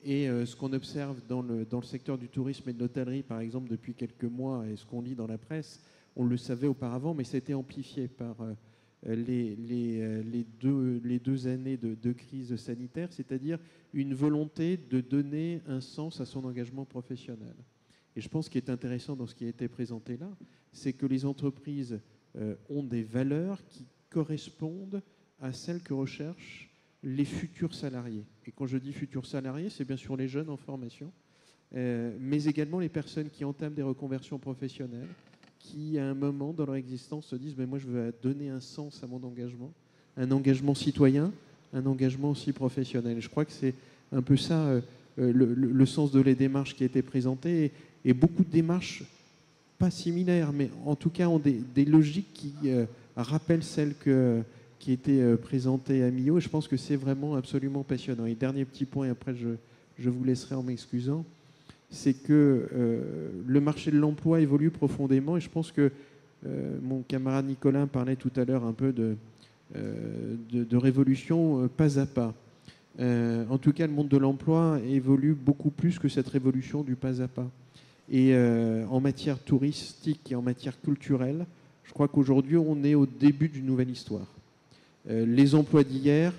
Et ce qu'on observe dans le secteur du tourisme et de l'hôtellerie, par exemple, depuis quelques mois, et ce qu'on lit dans la presse, on le savait auparavant, mais ça a été amplifié par les deux années de crise sanitaire, c'est-à-dire une volonté de donner un sens à son engagement professionnel. Et je pense ce qui est intéressant dans ce qui a été présenté là, c'est que les entreprises ont des valeurs qui correspondent à celles que recherchent les futurs salariés. Et quand je dis futurs salariés, c'est bien sûr les jeunes en formation, mais également les personnes qui entament des reconversions professionnelles, qui, à un moment dans leur existence, se disent « moi, je veux donner un sens à mon engagement, un engagement citoyen, un engagement aussi professionnel ». Je crois que c'est un peu ça le sens de les démarches qui a été présentées, et beaucoup de démarches, pas similaires, mais en tout cas ont des logiques qui rappellent celles qui étaient présentées à Millau. Et je pense que c'est vraiment absolument passionnant. Et dernier petit point, et après je vous laisserai en m'excusant, c'est que le marché de l'emploi évolue profondément, et je pense que mon camarade Nicolas parlait tout à l'heure un peu de révolution pas à pas. En tout cas, le monde de l'emploi évolue beaucoup plus que cette révolution du pas à pas. Et en matière touristique et en matière culturelle, je crois qu'aujourd'hui, on est au début d'une nouvelle histoire. Les emplois d'hier,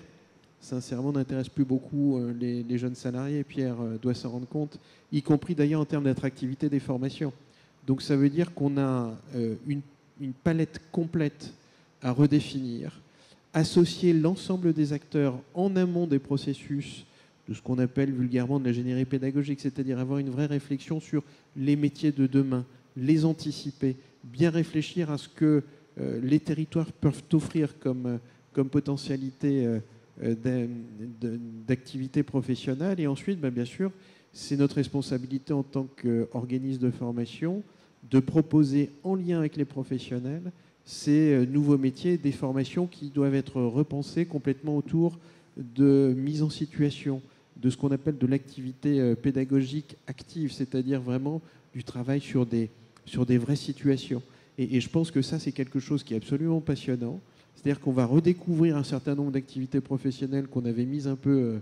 sincèrement, n'intéressent plus beaucoup les jeunes salariés. Pierre doit s'en rendre compte, y compris d'ailleurs en termes d'attractivité des formations. Donc ça veut dire qu'on a une palette complète à redéfinir, associer l'ensemble des acteurs en amont des processus de ce qu'on appelle vulgairement de l'ingénierie pédagogique, c'est-à-dire avoir une vraie réflexion sur les métiers de demain, les anticiper, bien réfléchir à ce que les territoires peuvent offrir comme potentialité d'activité professionnelle. Et ensuite, bien sûr, c'est notre responsabilité en tant qu'organisme de formation de proposer en lien avec les professionnels ces nouveaux métiers, des formations qui doivent être repensées complètement autour de mise en situation, de ce qu'on appelle de l'activité pédagogique active, c'est-à-dire vraiment du travail sur des vraies situations. Et je pense que ça, c'est quelque chose qui est absolument passionnant. C'est-à-dire qu'on va redécouvrir un certain nombre d'activités professionnelles qu'on avait mises un peu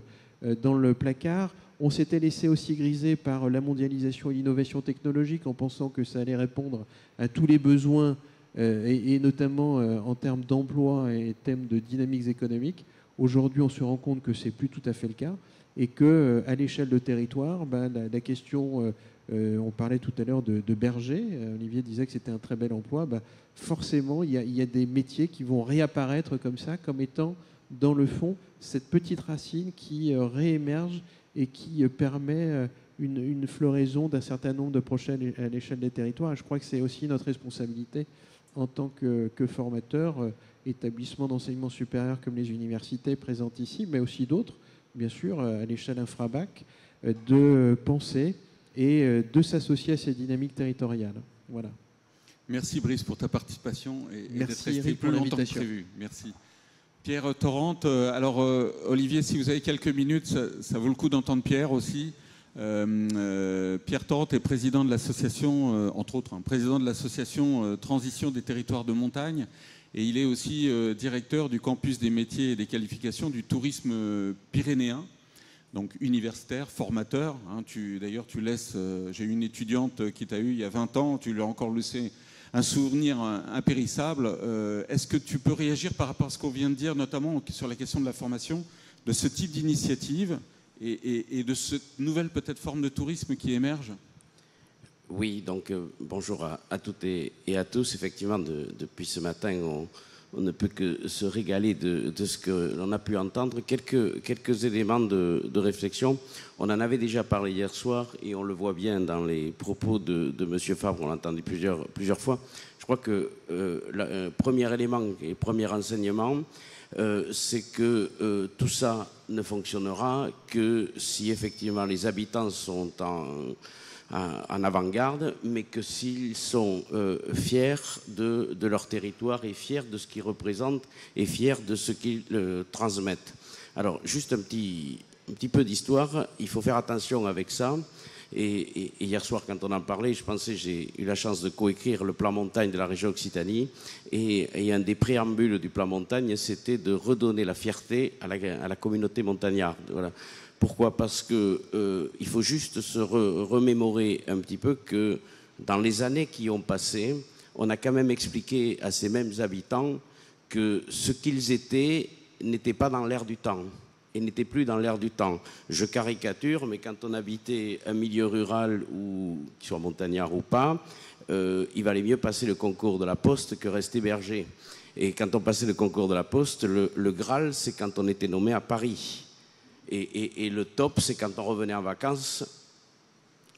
dans le placard. On s'était laissé aussi griser par la mondialisation et l'innovation technologique en pensant que ça allait répondre à tous les besoins et notamment en termes d'emploi et thèmes de dynamiques économiques. Aujourd'hui, on se rend compte que ce n'est plus tout à fait le cas et qu'à l'échelle de territoire, la question, on parlait tout à l'heure de berger, Olivier disait que c'était un très bel emploi, forcément, il y a des métiers qui vont réapparaître comme ça, comme étant, dans le fond, cette petite racine qui réémerge et qui permet une floraison d'un certain nombre de projets à l'échelle des territoires. Et je crois que c'est aussi notre responsabilité en tant que formateur, établissements d'enseignement supérieur comme les universités présentes ici, mais aussi d'autres, bien sûr, à l'échelle infrabac, de penser et de s'associer à ces dynamiques territoriales. Voilà. Merci Brice pour ta participation et d'être resté Eric, plus longtemps que prévu. Merci. Pierre Torrente, alors Olivier, si vous avez quelques minutes, ça vaut le coup d'entendre Pierre aussi. Pierre Torrente est président de l'association, entre autres, président de l'association Transition des territoires de montagne, et il est aussi directeur du campus des métiers et des qualifications du tourisme pyrénéen, donc universitaire, formateur. D'ailleurs, tu laisses, j'ai eu une étudiante qui t'a eu il y a 20 ans, tu lui as encore laissé un souvenir impérissable. Est-ce que tu peux réagir par rapport à ce qu'on vient de dire, notamment sur la question de la formation, de ce type d'initiative et de cette nouvelle peut-être forme de tourisme qui émerge? Oui, donc bonjour à toutes et à tous. Effectivement, depuis ce matin, on ne peut que se régaler de ce que l'on a pu entendre. Quelques éléments de réflexion. On en avait déjà parlé hier soir et on le voit bien dans les propos de M. Fabre, on l'a entendu plusieurs fois. Je crois que le premier élément et premier enseignement, c'est que tout ça ne fonctionnera que si effectivement les habitants sont en avant-garde, mais que s'ils sont fiers de leur territoire et fiers de ce qu'ils représentent et fiers de ce qu'ils transmettent. Alors, juste un petit peu d'histoire, il faut faire attention avec ça. Et hier soir, quand on en parlait, j'ai eu la chance de coécrire le plan montagne de la région Occitanie. Et un des préambules du plan montagne, c'était de redonner la fierté à la communauté montagnarde. Voilà. Pourquoi ? Parce qu'il faut juste se remémorer un petit peu que dans les années qui ont passé, on a quand même expliqué à ces mêmes habitants que ce qu'ils étaient n'était pas dans l'air du temps et n'était plus dans l'air du temps. Je caricature, mais quand on habitait un milieu rural, ou qu'il soit montagnard ou pas, il valait mieux passer le concours de la Poste que rester berger. Et quand on passait le concours de la Poste, le Graal, c'est quand on était nommé à Paris. Et le top, c'est quand on revenait en vacances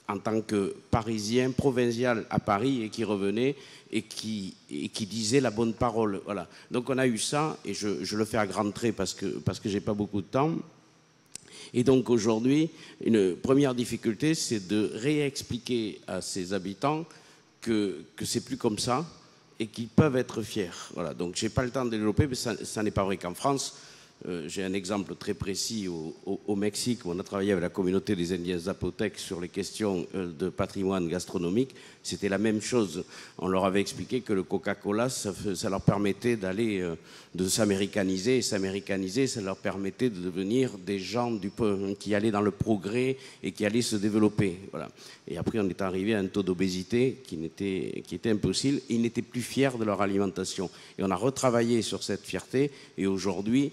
en tant que Parisien, provincial à Paris, et qui revenait et qui disait la bonne parole. Voilà. Donc on a eu ça, et je le fais à grands traits parce que j'ai pas beaucoup de temps. Et donc aujourd'hui, une première difficulté, c'est de réexpliquer à ces habitants que c'est plus comme ça et qu'ils peuvent être fiers. Voilà. Donc j'ai pas le temps de développer, mais ça n'est pas vrai qu'en France. J'ai un exemple très précis au Mexique où on a travaillé avec la communauté des Indiens Zapotèques sur les questions de patrimoine gastronomique. C'était la même chose. On leur avait expliqué que le Coca-Cola, ça leur permettait de s'américaniser. Et s'américaniser, ça leur permettait de devenir des gens qui allaient dans le progrès et qui allaient se développer. Voilà. Et après, on est arrivé à un taux d'obésité qui était impossible. Ils n'étaient plus fiers de leur alimentation. Et on a retravaillé sur cette fierté. Et aujourd'hui,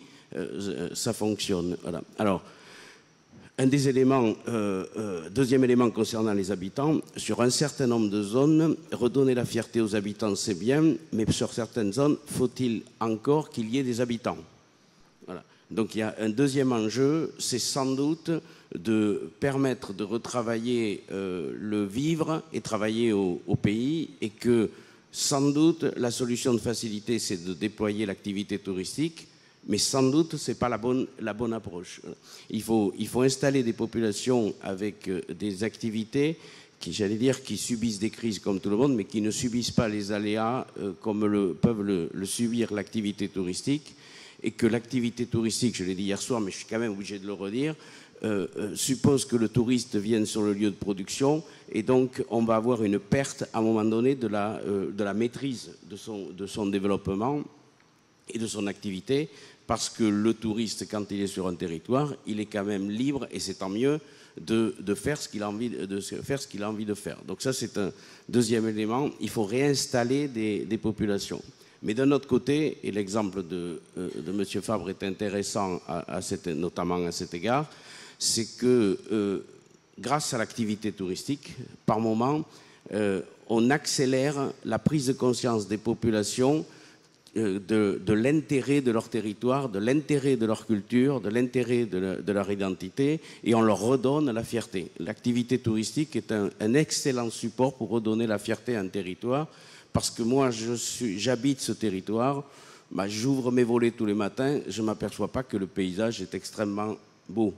ça fonctionne. Voilà. Alors, un des éléments, deuxième élément concernant les habitants, sur un certain nombre de zones, redonner la fierté aux habitants, c'est bien, mais sur certaines zones, faut-il encore qu'il y ait des habitants. Voilà. Donc il y a un deuxième enjeu, c'est sans doute de permettre de retravailler le vivre et travailler au pays, et que sans doute la solution de facilité, c'est de déployer l'activité touristique. Mais sans doute, ce n'est pas la bonne approche. Il faut installer des populations avec des activités qui subissent des crises comme tout le monde, mais qui ne subissent pas les aléas comme peuvent le subir l'activité touristique. Et que l'activité touristique, je l'ai dit hier soir, mais je suis quand même obligé de le redire, suppose que le touriste vienne sur le lieu de production, et donc on va avoir une perte à un moment donné de la maîtrise de son développement. et de son activité, parce que le touriste, quand il est sur un territoire, il est quand même libre, et c'est tant mieux, de faire ce qu'il a envie de faire. Donc ça, c'est un deuxième élément. Il faut réinstaller des populations. Mais d'un autre côté, et l'exemple de M. Fabre est intéressant, notamment à cet égard, c'est que grâce à l'activité touristique, par moment, on accélère la prise de conscience des populations de l'intérêt de leur territoire, de l'intérêt de leur culture, de l'intérêt de leur identité, et on leur redonne la fierté. L'activité touristique est un excellent support pour redonner la fierté à un territoire, parce que moi, j'habite ce territoire, j'ouvre mes volets tous les matins, je ne m'aperçois pas que le paysage est extrêmement beau.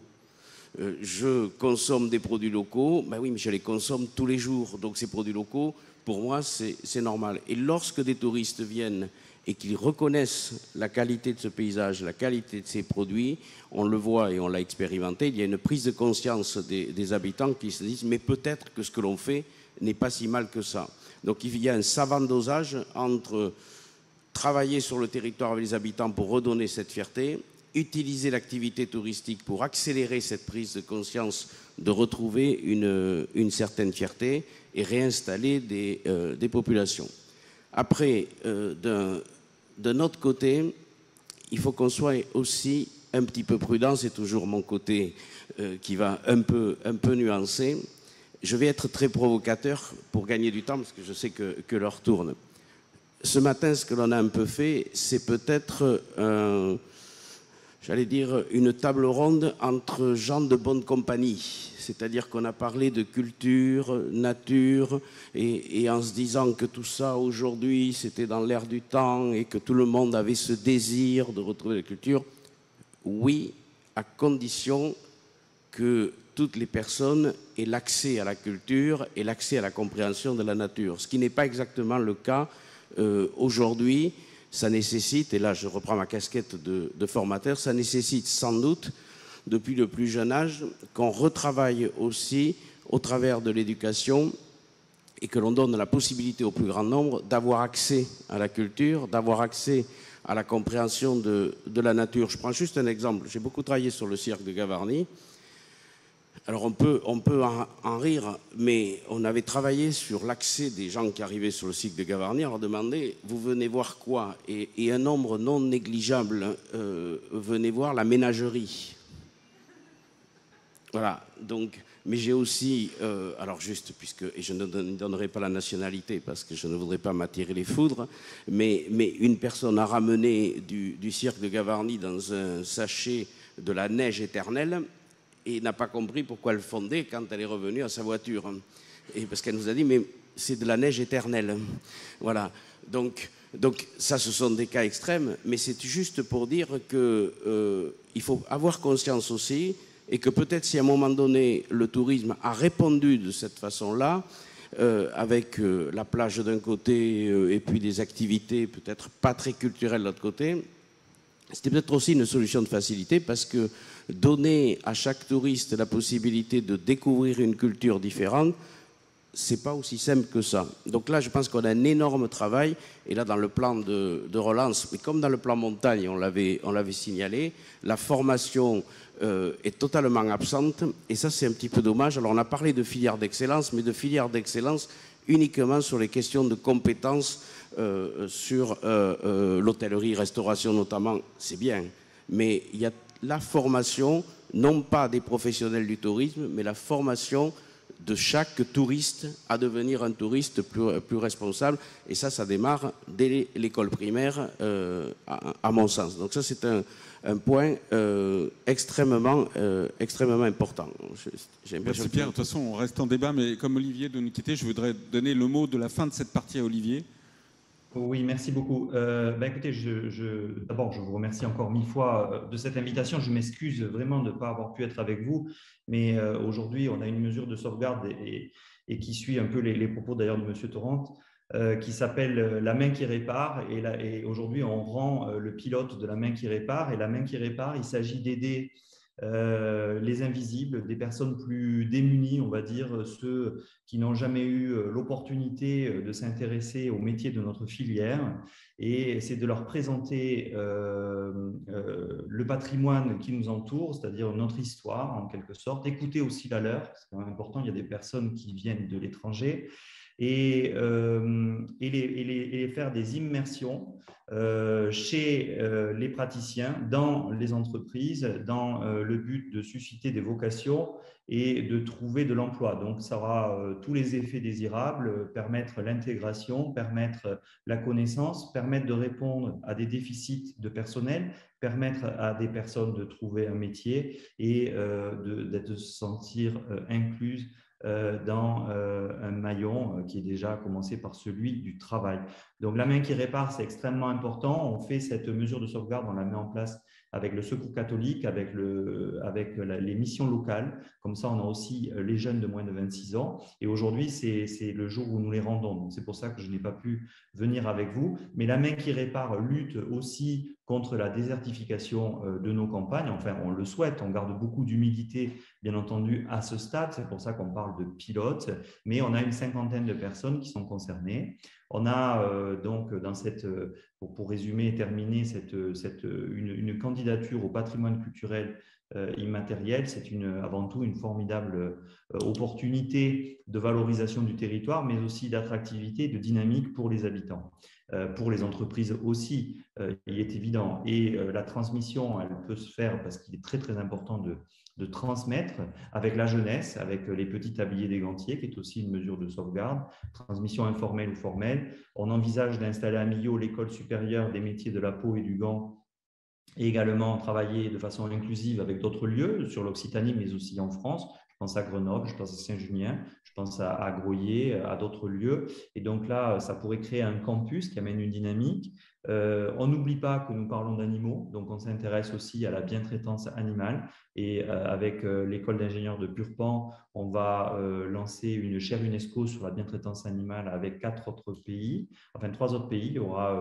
Je consomme des produits locaux, oui, mais je les consomme tous les jours, donc ces produits locaux, pour moi, c'est normal. Et lorsque des touristes viennent et qu'ils reconnaissent la qualité de ce paysage, la qualité de ces produits, on le voit et on l'a expérimenté, il y a une prise de conscience des habitants qui se disent « mais peut-être que ce que l'on fait n'est pas si mal que ça ». Donc il y a un savant dosage entre travailler sur le territoire avec les habitants pour redonner cette fierté, utiliser l'activité touristique pour accélérer cette prise de conscience, de retrouver une certaine fierté et réinstaller des populations. Après, d'un autre côté, il faut qu'on soit aussi un petit peu prudent, c'est toujours mon côté qui va un peu nuancer. Je vais être très provocateur pour gagner du temps, parce que je sais que l'heure tourne. Ce matin, ce que l'on a un peu fait, c'est peut-être, j'allais dire, une table ronde entre gens de bonne compagnie. C'est-à-dire qu'on a parlé de culture, nature, et en se disant que tout ça, aujourd'hui, c'était dans l'air du temps et que tout le monde avait ce désir de retrouver la culture. Oui, à condition que toutes les personnes aient l'accès à la culture et l'accès à la compréhension de la nature. Ce qui n'est pas exactement le cas aujourd'hui. Ça nécessite, et là je reprends ma casquette de formateur, ça nécessite sans doute, depuis le plus jeune âge, qu'on retravaille aussi au travers de l'éducation et que l'on donne la possibilité au plus grand nombre d'avoir accès à la culture, d'avoir accès à la compréhension de la nature. Je prends juste un exemple. J'ai beaucoup travaillé sur le cirque de Gavarnie. Alors on peut en rire, mais on avait travaillé sur l'accès des gens qui arrivaient sur le cirque de Gavarnie. On leur demandait, vous venez voir quoi? Et un nombre non négligeable venait voir la ménagerie. Voilà, donc, mais j'ai aussi, alors juste, et je ne donnerai pas la nationalité parce que je ne voudrais pas m'attirer les foudres, mais une personne a ramené du cirque de Gavarnie dans un sachet de la neige éternelle et n'a pas compris pourquoi elle fondait quand elle est revenue à sa voiture. Et parce qu'elle nous a dit, mais c'est de la neige éternelle. Voilà, donc ça, ce sont des cas extrêmes, mais c'est juste pour dire qu'il faut avoir conscience aussi, et que peut-être si à un moment donné, le tourisme a répondu de cette façon-là, avec la plage d'un côté et puis des activités peut-être pas très culturelles de l'autre côté, c'était peut-être aussi une solution de facilité, parce que donner à chaque touriste la possibilité de découvrir une culture différente, c'est pas aussi simple que ça. Donc là, je pense qu'on a un énorme travail, et là, dans le plan de relance, mais comme dans le plan montagne, on l'avait signalé, la formation est totalement absente, et ça, c'est un petit peu dommage. Alors, on a parlé de filière d'excellence, mais de filière d'excellence uniquement sur les questions de compétences sur l'hôtellerie, restauration notamment, c'est bien, mais il y a la formation, non pas des professionnels du tourisme, mais la formation de chaque touriste à devenir un touriste plus responsable. Et ça démarre dès l'école primaire, à mon sens. Donc ça, c'est un point extrêmement important. Merci Pierre. De toute façon, on reste en débat, mais comme Olivier doit nous quitter, je voudrais donner le mot de la fin de cette partie à Olivier. Oui, merci beaucoup. Écoutez, d'abord, je vous remercie encore 1000 fois de cette invitation. Je m'excuse vraiment de ne pas avoir pu être avec vous, mais aujourd'hui, on a une mesure de sauvegarde et qui suit un peu les propos d'ailleurs de M. Torrente, qui s'appelle La main qui répare. Et aujourd'hui, on rend le pilote de La main qui répare. Et La main qui répare, il s'agit d'aider les invisibles, des personnes plus démunies, on va dire, ceux qui n'ont jamais eu l'opportunité de s'intéresser au métier de notre filière. Et c'est de leur présenter le patrimoine qui nous entoure, c'est-à-dire notre histoire en quelque sorte, écouter aussi la leur, c'est quand même important, il y a des personnes qui viennent de l'étranger, et les faire des immersions chez les praticiens, dans les entreprises, dans le but de susciter des vocations et de trouver de l'emploi. Donc, ça aura tous les effets désirables, permettre l'intégration, permettre la connaissance, permettre de répondre à des déficits de personnel, permettre à des personnes de trouver un métier et de se sentir incluses dans un maillon qui est déjà commencé par celui du travail. Donc, la main qui répare, c'est extrêmement important. On fait cette mesure de sauvegarde, on la met en place avec le Secours catholique, avec les missions locales. Comme ça, on a aussi les jeunes de moins de 26 ans. Et aujourd'hui, c'est le jour où nous les rendons. Donc, c'est pour ça que je n'ai pas pu venir avec vous. Mais la main qui répare lutte aussi contre la désertification de nos campagnes. Enfin, on le souhaite. On garde beaucoup d'humilité, bien entendu, à ce stade. C'est pour ça qu'on parle de pilote. Mais on a une 50aine de personnes qui sont concernées. On a donc, pour résumer et terminer, une candidature au patrimoine culturel immatériel. C'est avant tout une formidable opportunité de valorisation du territoire, mais aussi d'attractivité et de dynamique pour les habitants. Pour les entreprises aussi, il est évident. Et la transmission, elle peut se faire parce qu'il est très, très important de transmettre avec la jeunesse, avec les petits tabliers des gantiers, qui est aussi une mesure de sauvegarde, transmission informelle ou formelle. On envisage d'installer à Millau l'école supérieure des métiers de la peau et du gant, et également travailler de façon inclusive avec d'autres lieux sur l'Occitanie, mais aussi en France. Je pense à Grenoble, je pense à Saint-Junien, je pense à Groyer, à d'autres lieux. Et donc là, ça pourrait créer un campus qui amène une dynamique. On n'oublie pas que nous parlons d'animaux, donc on s'intéresse aussi à la bientraitance animale. Et avec l'école d'ingénieurs de Purpan, on va lancer une chaire UNESCO sur la bientraitance animale avec 3 autres pays. Il y aura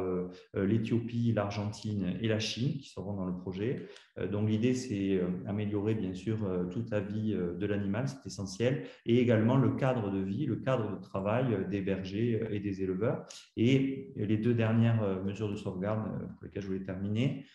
l'Éthiopie, l'Argentine et la Chine qui seront dans le projet. Donc l'idée, c'est améliorer bien sûr toute la vie de l'animal, c'est essentiel, et également le cadre de vie, le cadre de travail des bergers et des éleveurs. Et les 2 dernières mesures de sauvegarde pour lesquelles je voulais terminer,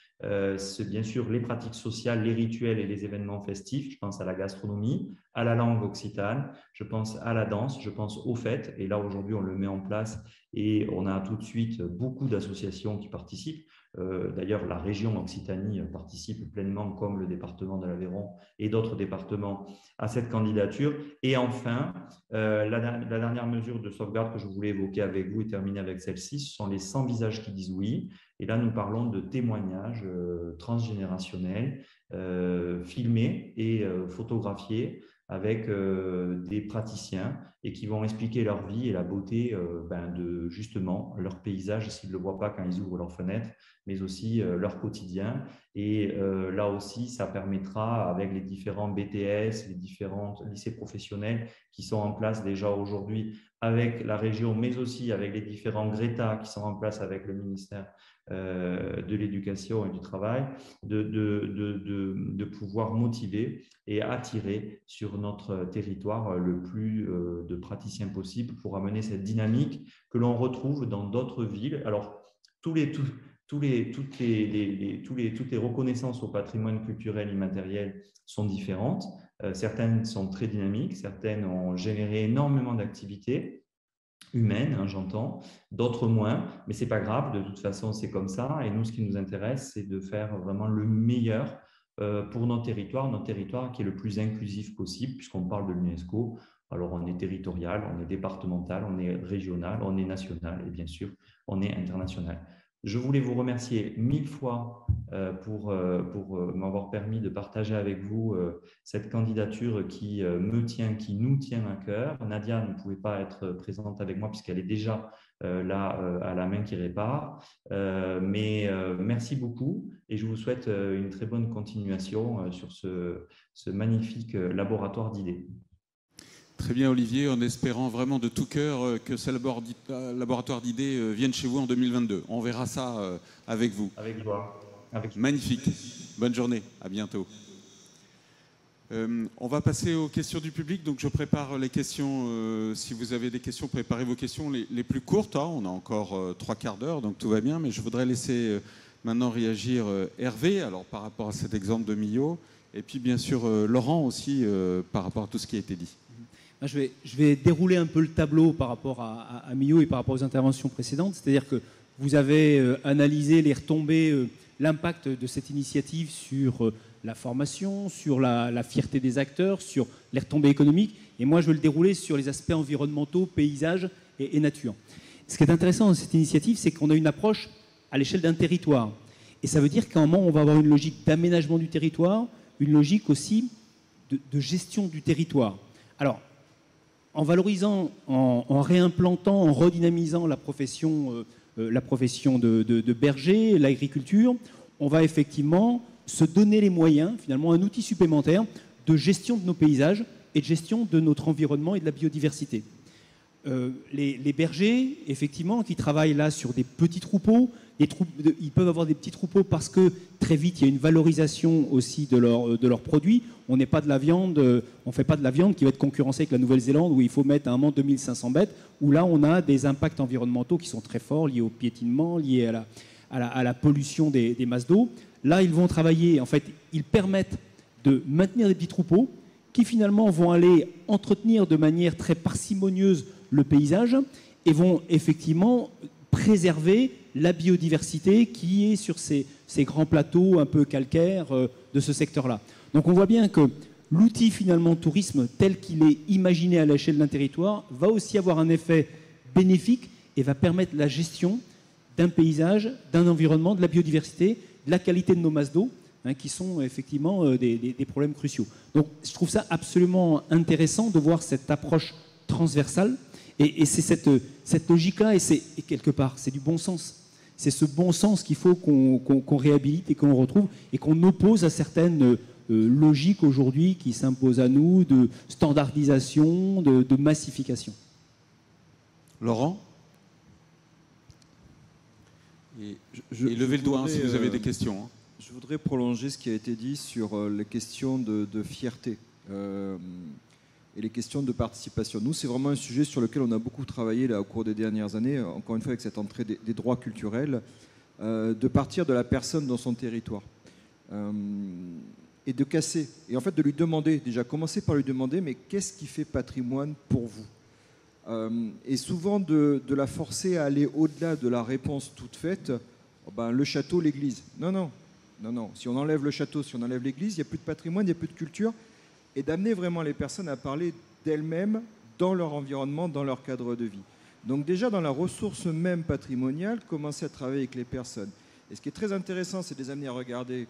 c'est bien sûr les pratiques sociales, les rituels et les événements festifs. Je pense à la gastronomie, à la langue occitane, je pense à la danse, je pense aux fêtes. Et là, aujourd'hui, on le met en place et on a tout de suite beaucoup d'associations qui participent. D'ailleurs, la région Occitanie participe pleinement, comme le département de l'Aveyron et d'autres départements, à cette candidature. Et enfin, la dernière mesure de sauvegarde que je voulais évoquer avec vous et terminer avec celle-ci, ce sont les 100 visages qui disent oui. Et là, nous parlons de témoignages transgénérationnels, filmés et photographiés avec des praticiens et qui vont expliquer leur vie et la beauté de justement leur paysage s'ils ne le voient pas quand ils ouvrent leurs fenêtres, mais aussi leur quotidien. Et là aussi, ça permettra, avec les différents BTS, les différents lycées professionnels qui sont en place déjà aujourd'hui avec la région, mais aussi avec les différents GRETA qui sont en place avec le ministère de l'Éducation et du Travail, de pouvoir motiver et attirer sur notre territoire le plus de praticiens possible pour amener cette dynamique que l'on retrouve dans d'autres villes. Alors, toutes les reconnaissances au patrimoine culturel immatériel sont différentes. Certaines sont très dynamiques, certaines ont généré énormément d'activités humaines, hein, j'entends, d'autres moins, mais ce n'est pas grave, de toute façon, c'est comme ça. Et nous, ce qui nous intéresse, c'est de faire vraiment le meilleur pour notre territoire qui est le plus inclusif possible, puisqu'on parle de l'UNESCO. Alors, on est territorial, on est départemental, on est régional, on est national et bien sûr, on est international. Je voulais vous remercier 1000 fois pour m'avoir permis de partager avec vous cette candidature qui nous tient à cœur. Nadia ne pouvait pas être présente avec moi puisqu'elle est déjà là à la main qui répare. Mais merci beaucoup et je vous souhaite une très bonne continuation sur ce magnifique laboratoire d'idées. Très bien, Olivier, en espérant vraiment de tout cœur que ce laboratoire d'idées vienne chez vous en 2022. On verra ça avec vous. Avec joie. Magnifique. Bonne journée. À bientôt. On va passer aux questions du public. Donc je prépare les questions. Si vous avez des questions, préparez vos questions les plus courtes. Hein. On a encore 3 quarts d'heure, donc tout va bien. Mais je voudrais laisser maintenant réagir Hervé, alors par rapport à cet exemple de Millau, et puis bien sûr Laurent aussi par rapport à tout ce qui a été dit. Je vais dérouler un peu le tableau par rapport à Millau et par rapport aux interventions précédentes. C'est-à-dire que vous avez analysé les retombées, l'impact de cette initiative sur la formation, sur la fierté des acteurs, sur les retombées économiques. Et moi, je vais le dérouler sur les aspects environnementaux, paysages et nature. Ce qui est intéressant dans cette initiative, c'est qu'on a une approche à l'échelle d'un territoire. Et ça veut dire qu'à un moment, on va avoir une logique d'aménagement du territoire, une logique aussi de gestion du territoire. Alors, en valorisant, en réimplantant, en redynamisant la profession de berger, l'agriculture, on va effectivement se donner les moyens, finalement un outil supplémentaire de gestion de nos paysages et de gestion de notre environnement et de la biodiversité. Les bergers, effectivement, qui travaillent là sur des petits troupeaux, ils peuvent avoir des petits troupeaux parce que très vite, il y a une valorisation aussi de leurs produits. On n'est pas de la viande, on fait pas de la viande qui va être concurrencée avec la Nouvelle-Zélande où il faut mettre à un moment 2500 bêtes, où là, on a des impacts environnementaux qui sont très forts, liés au piétinement, liés à la pollution des masses d'eau. Là, ils vont travailler, en fait, ils permettent de maintenir des petits troupeaux qui finalement vont aller entretenir de manière très parcimonieuse le paysage et vont effectivement préserver la biodiversité qui est sur ces grands plateaux un peu calcaires de ce secteur-là. Donc on voit bien que l'outil finalement tourisme tel qu'il est imaginé à l'échelle d'un territoire va aussi avoir un effet bénéfique et va permettre la gestion d'un paysage, d'un environnement, de la biodiversité, de la qualité de nos masses d'eau, hein, qui sont effectivement des problèmes cruciaux. Donc je trouve ça absolument intéressant de voir cette approche transversale. Et c'est cette logique-là, et quelque part, c'est du bon sens. C'est ce bon sens qu'il faut qu'on réhabilite et qu'on retrouve, et qu'on oppose à certaines logiques aujourd'hui qui s'imposent à nous, de standardisation, de massification. Laurent ? Et levez le doigt hein, si vous avez des questions. Hein. Je voudrais prolonger ce qui a été dit sur les questions de fierté et les questions de participation. Nous, c'est vraiment un sujet sur lequel on a beaucoup travaillé là, au cours des dernières années, encore une fois avec cette entrée des droits culturels, de partir de la personne dans son territoire et de casser, et en fait de lui demander, déjà commencer par lui demander, mais qu'est-ce qui fait patrimoine pour vous ? Et souvent de la forcer à aller au-delà de la réponse toute faite, le château, l'église. Non. Si on enlève le château, si on enlève l'église, il n'y a plus de patrimoine, il n'y a plus de culture. Et d'amener vraiment les personnes à parler d'elles-mêmes dans leur environnement, dans leur cadre de vie. Donc déjà, dans la ressource même patrimoniale, commencer à travailler avec les personnes. Et ce qui est très intéressant, c'est de les amener à regarder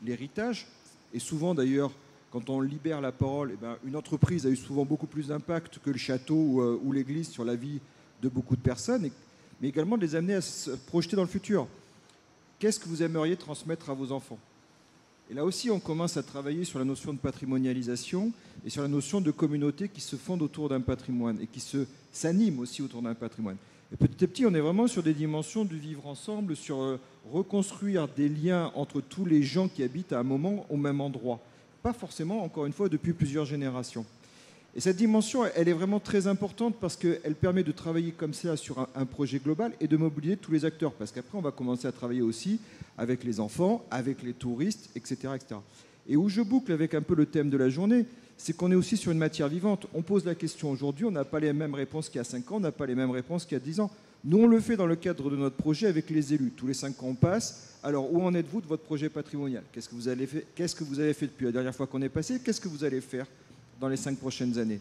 l'héritage. Et souvent, d'ailleurs, quand on libère la parole, une entreprise a eu souvent beaucoup plus d'impact que le château ou l'église sur la vie de beaucoup de personnes, mais également de les amener à se projeter dans le futur. Qu'est-ce que vous aimeriez transmettre à vos enfants ? Et là aussi, on commence à travailler sur la notion de patrimonialisation et sur la notion de communauté qui se fonde autour d'un patrimoine et qui s'anime aussi autour d'un patrimoine. Et petit à petit, on est vraiment sur des dimensions du vivre ensemble, sur reconstruire des liens entre tous les gens qui habitent à un moment au même endroit. Pas forcément, encore une fois, depuis plusieurs générations. Et cette dimension, elle est vraiment très importante parce qu'elle permet de travailler comme ça sur un projet global et de mobiliser tous les acteurs. Parce qu'après, on va commencer à travailler aussi avec les enfants, avec les touristes, etc., etc. Et où je boucle avec un peu le thème de la journée, c'est qu'on est aussi sur une matière vivante. On pose la question aujourd'hui, on n'a pas les mêmes réponses qu'il y a 5 ans, on n'a pas les mêmes réponses qu'il y a 10 ans. Nous, on le fait dans le cadre de notre projet avec les élus. Tous les 5 ans, on passe. Alors, où en êtes-vous de votre projet patrimonial ? Qu'est-ce que vous avez fait depuis la dernière fois qu'on est passé ? Qu'est-ce que vous allez faire dans les 5 prochaines années?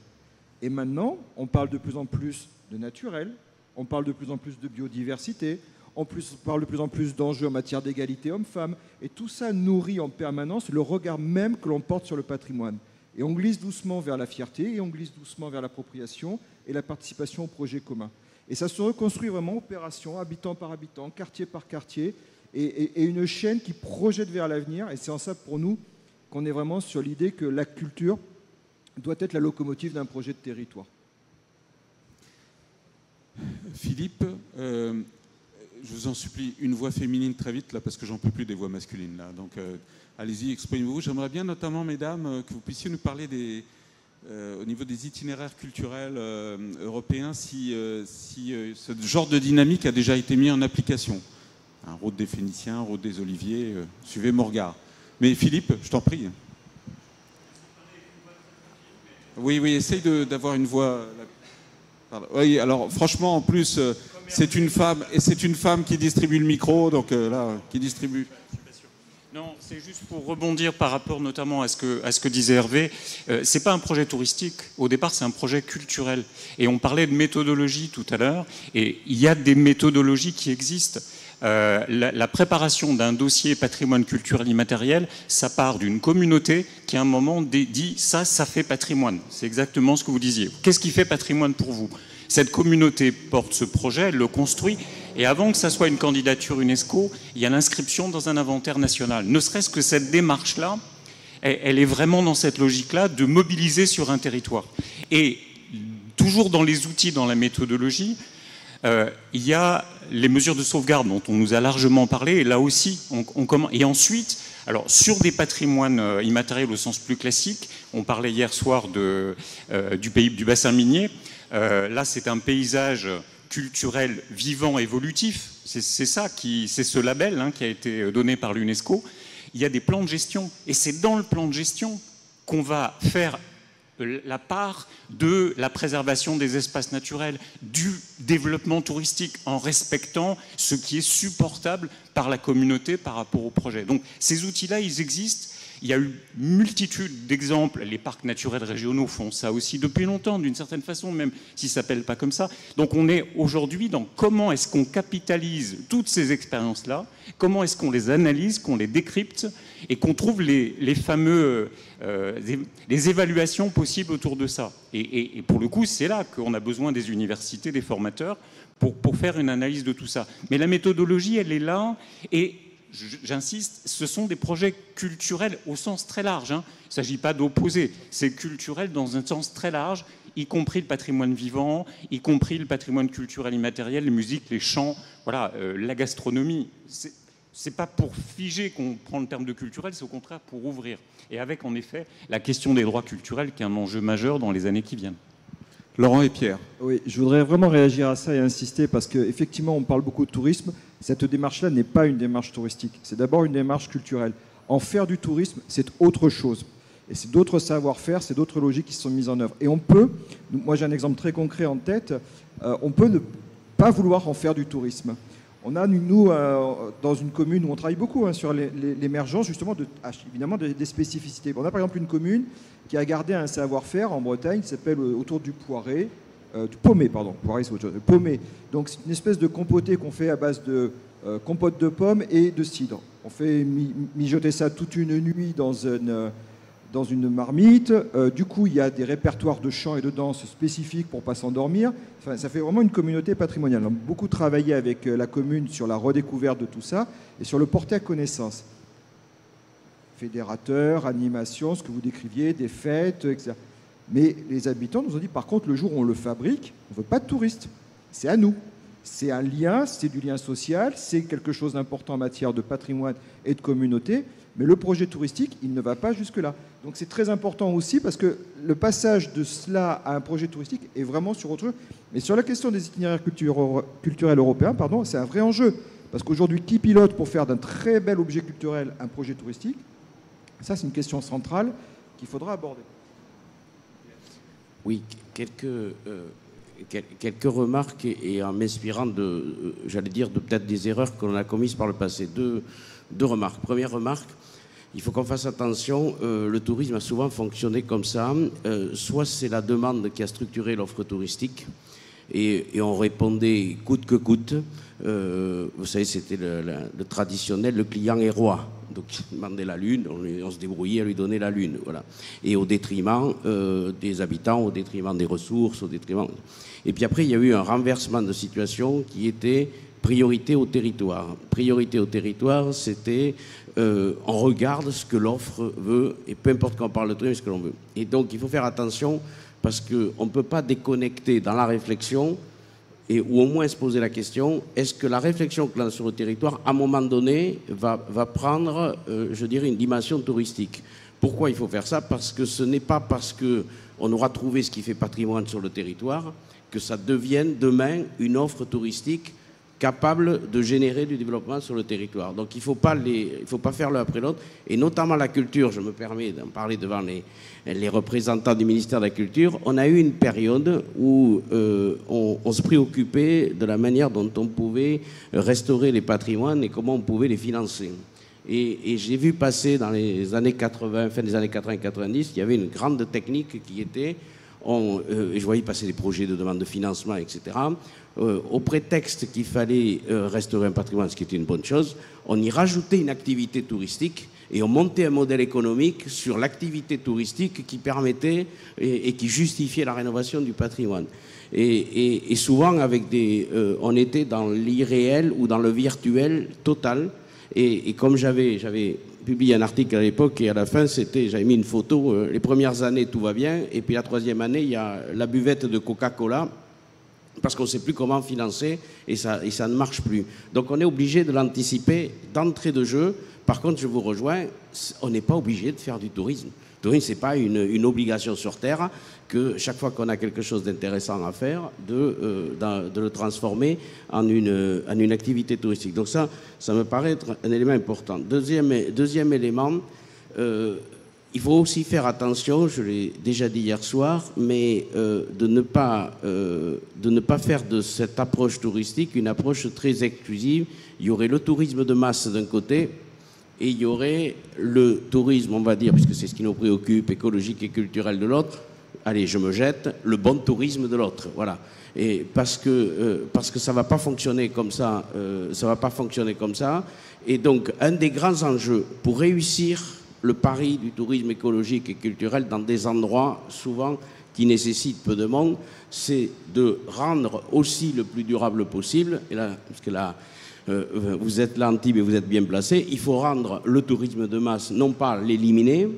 Et maintenant, on parle de plus en plus de naturel, on parle de plus en plus de biodiversité, on parle de plus en plus d'enjeux en matière d'égalité homme-femme. Et tout ça nourrit en permanence le regard même que l'on porte sur le patrimoine. Et on glisse doucement vers la fierté, et on glisse doucement vers l'appropriation et la participation au projet commun. Et ça se reconstruit vraiment opération, habitant par habitant, quartier par quartier, et une chaîne qui projette vers l'avenir. Et c'est en ça, pour nous, qu'on est vraiment sur l'idée que la culture doit être la locomotive d'un projet de territoire. Philippe, je vous en supplie, une voix féminine très vite, là, parce que j'en peux plus des voix masculines, là. Donc, allez-y, exprimez-vous. J'aimerais bien, notamment, mesdames, que vous puissiez nous parler au niveau des itinéraires culturels européens, si ce genre de dynamique a déjà été mis en application. Route des Phéniciens, route des Oliviers, suivez mon regard. Mais Philippe, je t'en prie. Oui, essaye d'avoir une voix... Pardon. Oui, alors franchement, en plus, c'est une femme qui distribue le micro, donc là, qui distribue. Non, c'est juste pour rebondir par rapport notamment à ce que disait Hervé. C'est pas un projet touristique. Au départ, c'est un projet culturel. Et on parlait de méthodologie tout à l'heure. Et il y a des méthodologies qui existent. La préparation d'un dossier patrimoine culturel immatériel, ça part d'une communauté qui à un moment dit ça fait patrimoine. C'est exactement ce que vous disiez. Qu'est-ce qui fait patrimoine pour vous? Cette communauté porte ce projet, elle le construit, et avant que ça soit une candidature UNESCO, il y a l'inscription dans un inventaire national. Ne serait-ce que cette démarche-là, elle est vraiment dans cette logique-là de mobiliser sur un territoire. Et toujours dans les outils, dans la méthodologie, il y a les mesures de sauvegarde dont on nous a largement parlé, et là aussi, et ensuite, alors sur des patrimoines immatériels au sens plus classique, on parlait hier soir du bassin minier. Là, c'est un paysage culturel vivant, évolutif. C'est ce label qui a été donné par l'UNESCO. Il y a des plans de gestion. Et c'est dans le plan de gestion qu'on va faire la part de la préservation des espaces naturels, du développement touristique, en respectant ce qui est supportable par la communauté par rapport au projet. Donc ces outils-là, ils existent. Il y a eu multitude d'exemples. Les parcs naturels régionaux font ça aussi depuis longtemps, d'une certaine façon, même s'ils ne s'appellent pas comme ça. Donc on est aujourd'hui dans comment est-ce qu'on capitalise toutes ces expériences-là, comment est-ce qu'on les analyse, qu'on les décrypte et qu'on trouve les fameux les évaluations possibles autour de ça. Et pour le coup, c'est là qu'on a besoin des universités, des formateurs, pour faire une analyse de tout ça. Mais la méthodologie, elle est là, et j'insiste, ce sont des projets culturels au sens très large. Il ne s'agit pas d'opposer. C'est culturel dans un sens très large, y compris le patrimoine vivant, y compris le patrimoine culturel immatériel, les musiques, les chants, voilà, la gastronomie. C'est pas pour figer qu'on prend le terme de culturel, c'est au contraire pour ouvrir. Et avec, en effet, la question des droits culturels qui est un enjeu majeur dans les années qui viennent. Laurent et Pierre. Oui, je voudrais vraiment réagir à ça et insister parce qu'effectivement, on parle beaucoup de tourisme. Cette démarche-là n'est pas une démarche touristique. C'est d'abord une démarche culturelle. En faire du tourisme, c'est autre chose. Et c'est d'autres savoir-faire, c'est d'autres logiques qui sont mises en œuvre. Et on peut, moi j'ai un exemple très concret en tête, on peut ne pas vouloir en faire du tourisme. On a, nous, dans une commune où on travaille beaucoup sur l'émergence, justement, évidemment, des spécificités. On a par exemple une commune qui a gardé un savoir-faire en Bretagne qui s'appelle autour du poiré, du pommet, pardon. Poiré, c'est autre chose. Pommet. Donc, c'est une espèce de compoté qu'on fait à base de compote de pommes et de cidre. On fait mijoter ça toute une nuit dans une marmite. Du coup, il y a des répertoires de chant et de danse spécifiques pour ne pas s'endormir. Enfin, ça fait vraiment une communauté patrimoniale. On a beaucoup travaillé avec la commune sur la redécouverte de tout ça et sur le porter à connaissance. Fédérateurs, animation, ce que vous décriviez, des fêtes, etc. Mais les habitants nous ont dit, par contre, le jour où on le fabrique, on ne veut pas de touristes. C'est à nous. C'est un lien, c'est du lien social, c'est quelque chose d'important en matière de patrimoine et de communauté. Mais le projet touristique, il ne va pas jusque-là. Donc c'est très important aussi parce que le passage de cela à un projet touristique est vraiment sur autre chose. Mais sur la question des itinéraires culturels européens, c'est un vrai enjeu. Parce qu'aujourd'hui, qui pilote pour faire d'un très bel objet culturel un projet touristique? Ça, c'est une question centrale qu'il faudra aborder. Oui, quelques remarques et en m'inspirant j'allais dire, de peut-être des erreurs que l'on a commises par le passé. Deux remarques. Première remarque, il faut qu'on fasse attention, le tourisme a souvent fonctionné comme ça. Soit c'est la demande qui a structuré l'offre touristique et on répondait coûte que coûte. Vous savez, c'était le traditionnel, le client est roi. Donc il demandait la lune, on se débrouillait à lui donner la lune. Voilà. Et au détriment des habitants, au détriment des ressources, au détriment... Et puis après, il y a eu un renversement de situation qui était priorité au territoire. Priorité au territoire, c'était on regarde ce que l'offre veut, et peu importe quand on parle de tourisme, ce que l'on veut. Et donc, il faut faire attention, parce qu'on ne peut pas déconnecter dans la réflexion et ou au moins se poser la question, est-ce que la réflexion que l'on a sur le territoire, à un moment donné, va prendre, je dirais, une dimension touristique. Pourquoi il faut faire ça? Parce que ce n'est pas parce qu'on aura trouvé ce qui fait patrimoine sur le territoire que ça devienne demain une offre touristique capable de générer du développement sur le territoire. Donc il ne faut pas faire l'un après l'autre, et notamment la culture, je me permets d'en parler devant les représentants du ministère de la Culture. On a eu une période où on se préoccupait de la manière dont on pouvait restaurer les patrimoines et comment on pouvait les financer. Et j'ai vu passer dans les années 80, fin des années 80-90, il y avait une grande technique qui était, je voyais passer des projets de demande de financement, etc., au prétexte qu'il fallait restaurer un patrimoine, ce qui était une bonne chose, on y rajoutait une activité touristique et on montait un modèle économique sur l'activité touristique qui permettait et qui justifiait la rénovation du patrimoine. Et souvent, on était dans l'irréel ou dans le virtuel total. Et comme j'avais publié un article à l'époque, et à la fin, j'avais mis une photo, les premières années, tout va bien, et puis la troisième année, il y a la buvette de Coca-Cola, parce qu'on ne sait plus comment financer, et ça ne marche plus. Donc on est obligé de l'anticiper d'entrée de jeu. Par contre, je vous rejoins, on n'est pas obligé de faire du tourisme. Le tourisme, ce n'est pas une obligation sur Terre, que chaque fois qu'on a quelque chose d'intéressant à faire, de le transformer en une activité touristique. Donc ça me paraît être un élément important. Deuxième élément, il faut aussi faire attention, je l'ai déjà dit hier soir, mais de ne pas faire de cette approche touristique une approche très exclusive. Il y aurait le tourisme de masse d'un côté, et il y aurait le tourisme, on va dire, puisque c'est ce qui nous préoccupe, écologique et culturel de l'autre, allez, je me jette, le bon tourisme de l'autre, voilà. Et parce que ça va pas fonctionner comme ça, Et donc, un des grands enjeux pour réussir le pari du tourisme écologique et culturel dans des endroits souvent qui nécessitent peu de monde, c'est de rendre aussi le plus durable possible. Et là, parce que là, vous êtes là, Antibes, et vous êtes bien placé. Il faut rendre le tourisme de masse, non pas l'éliminer,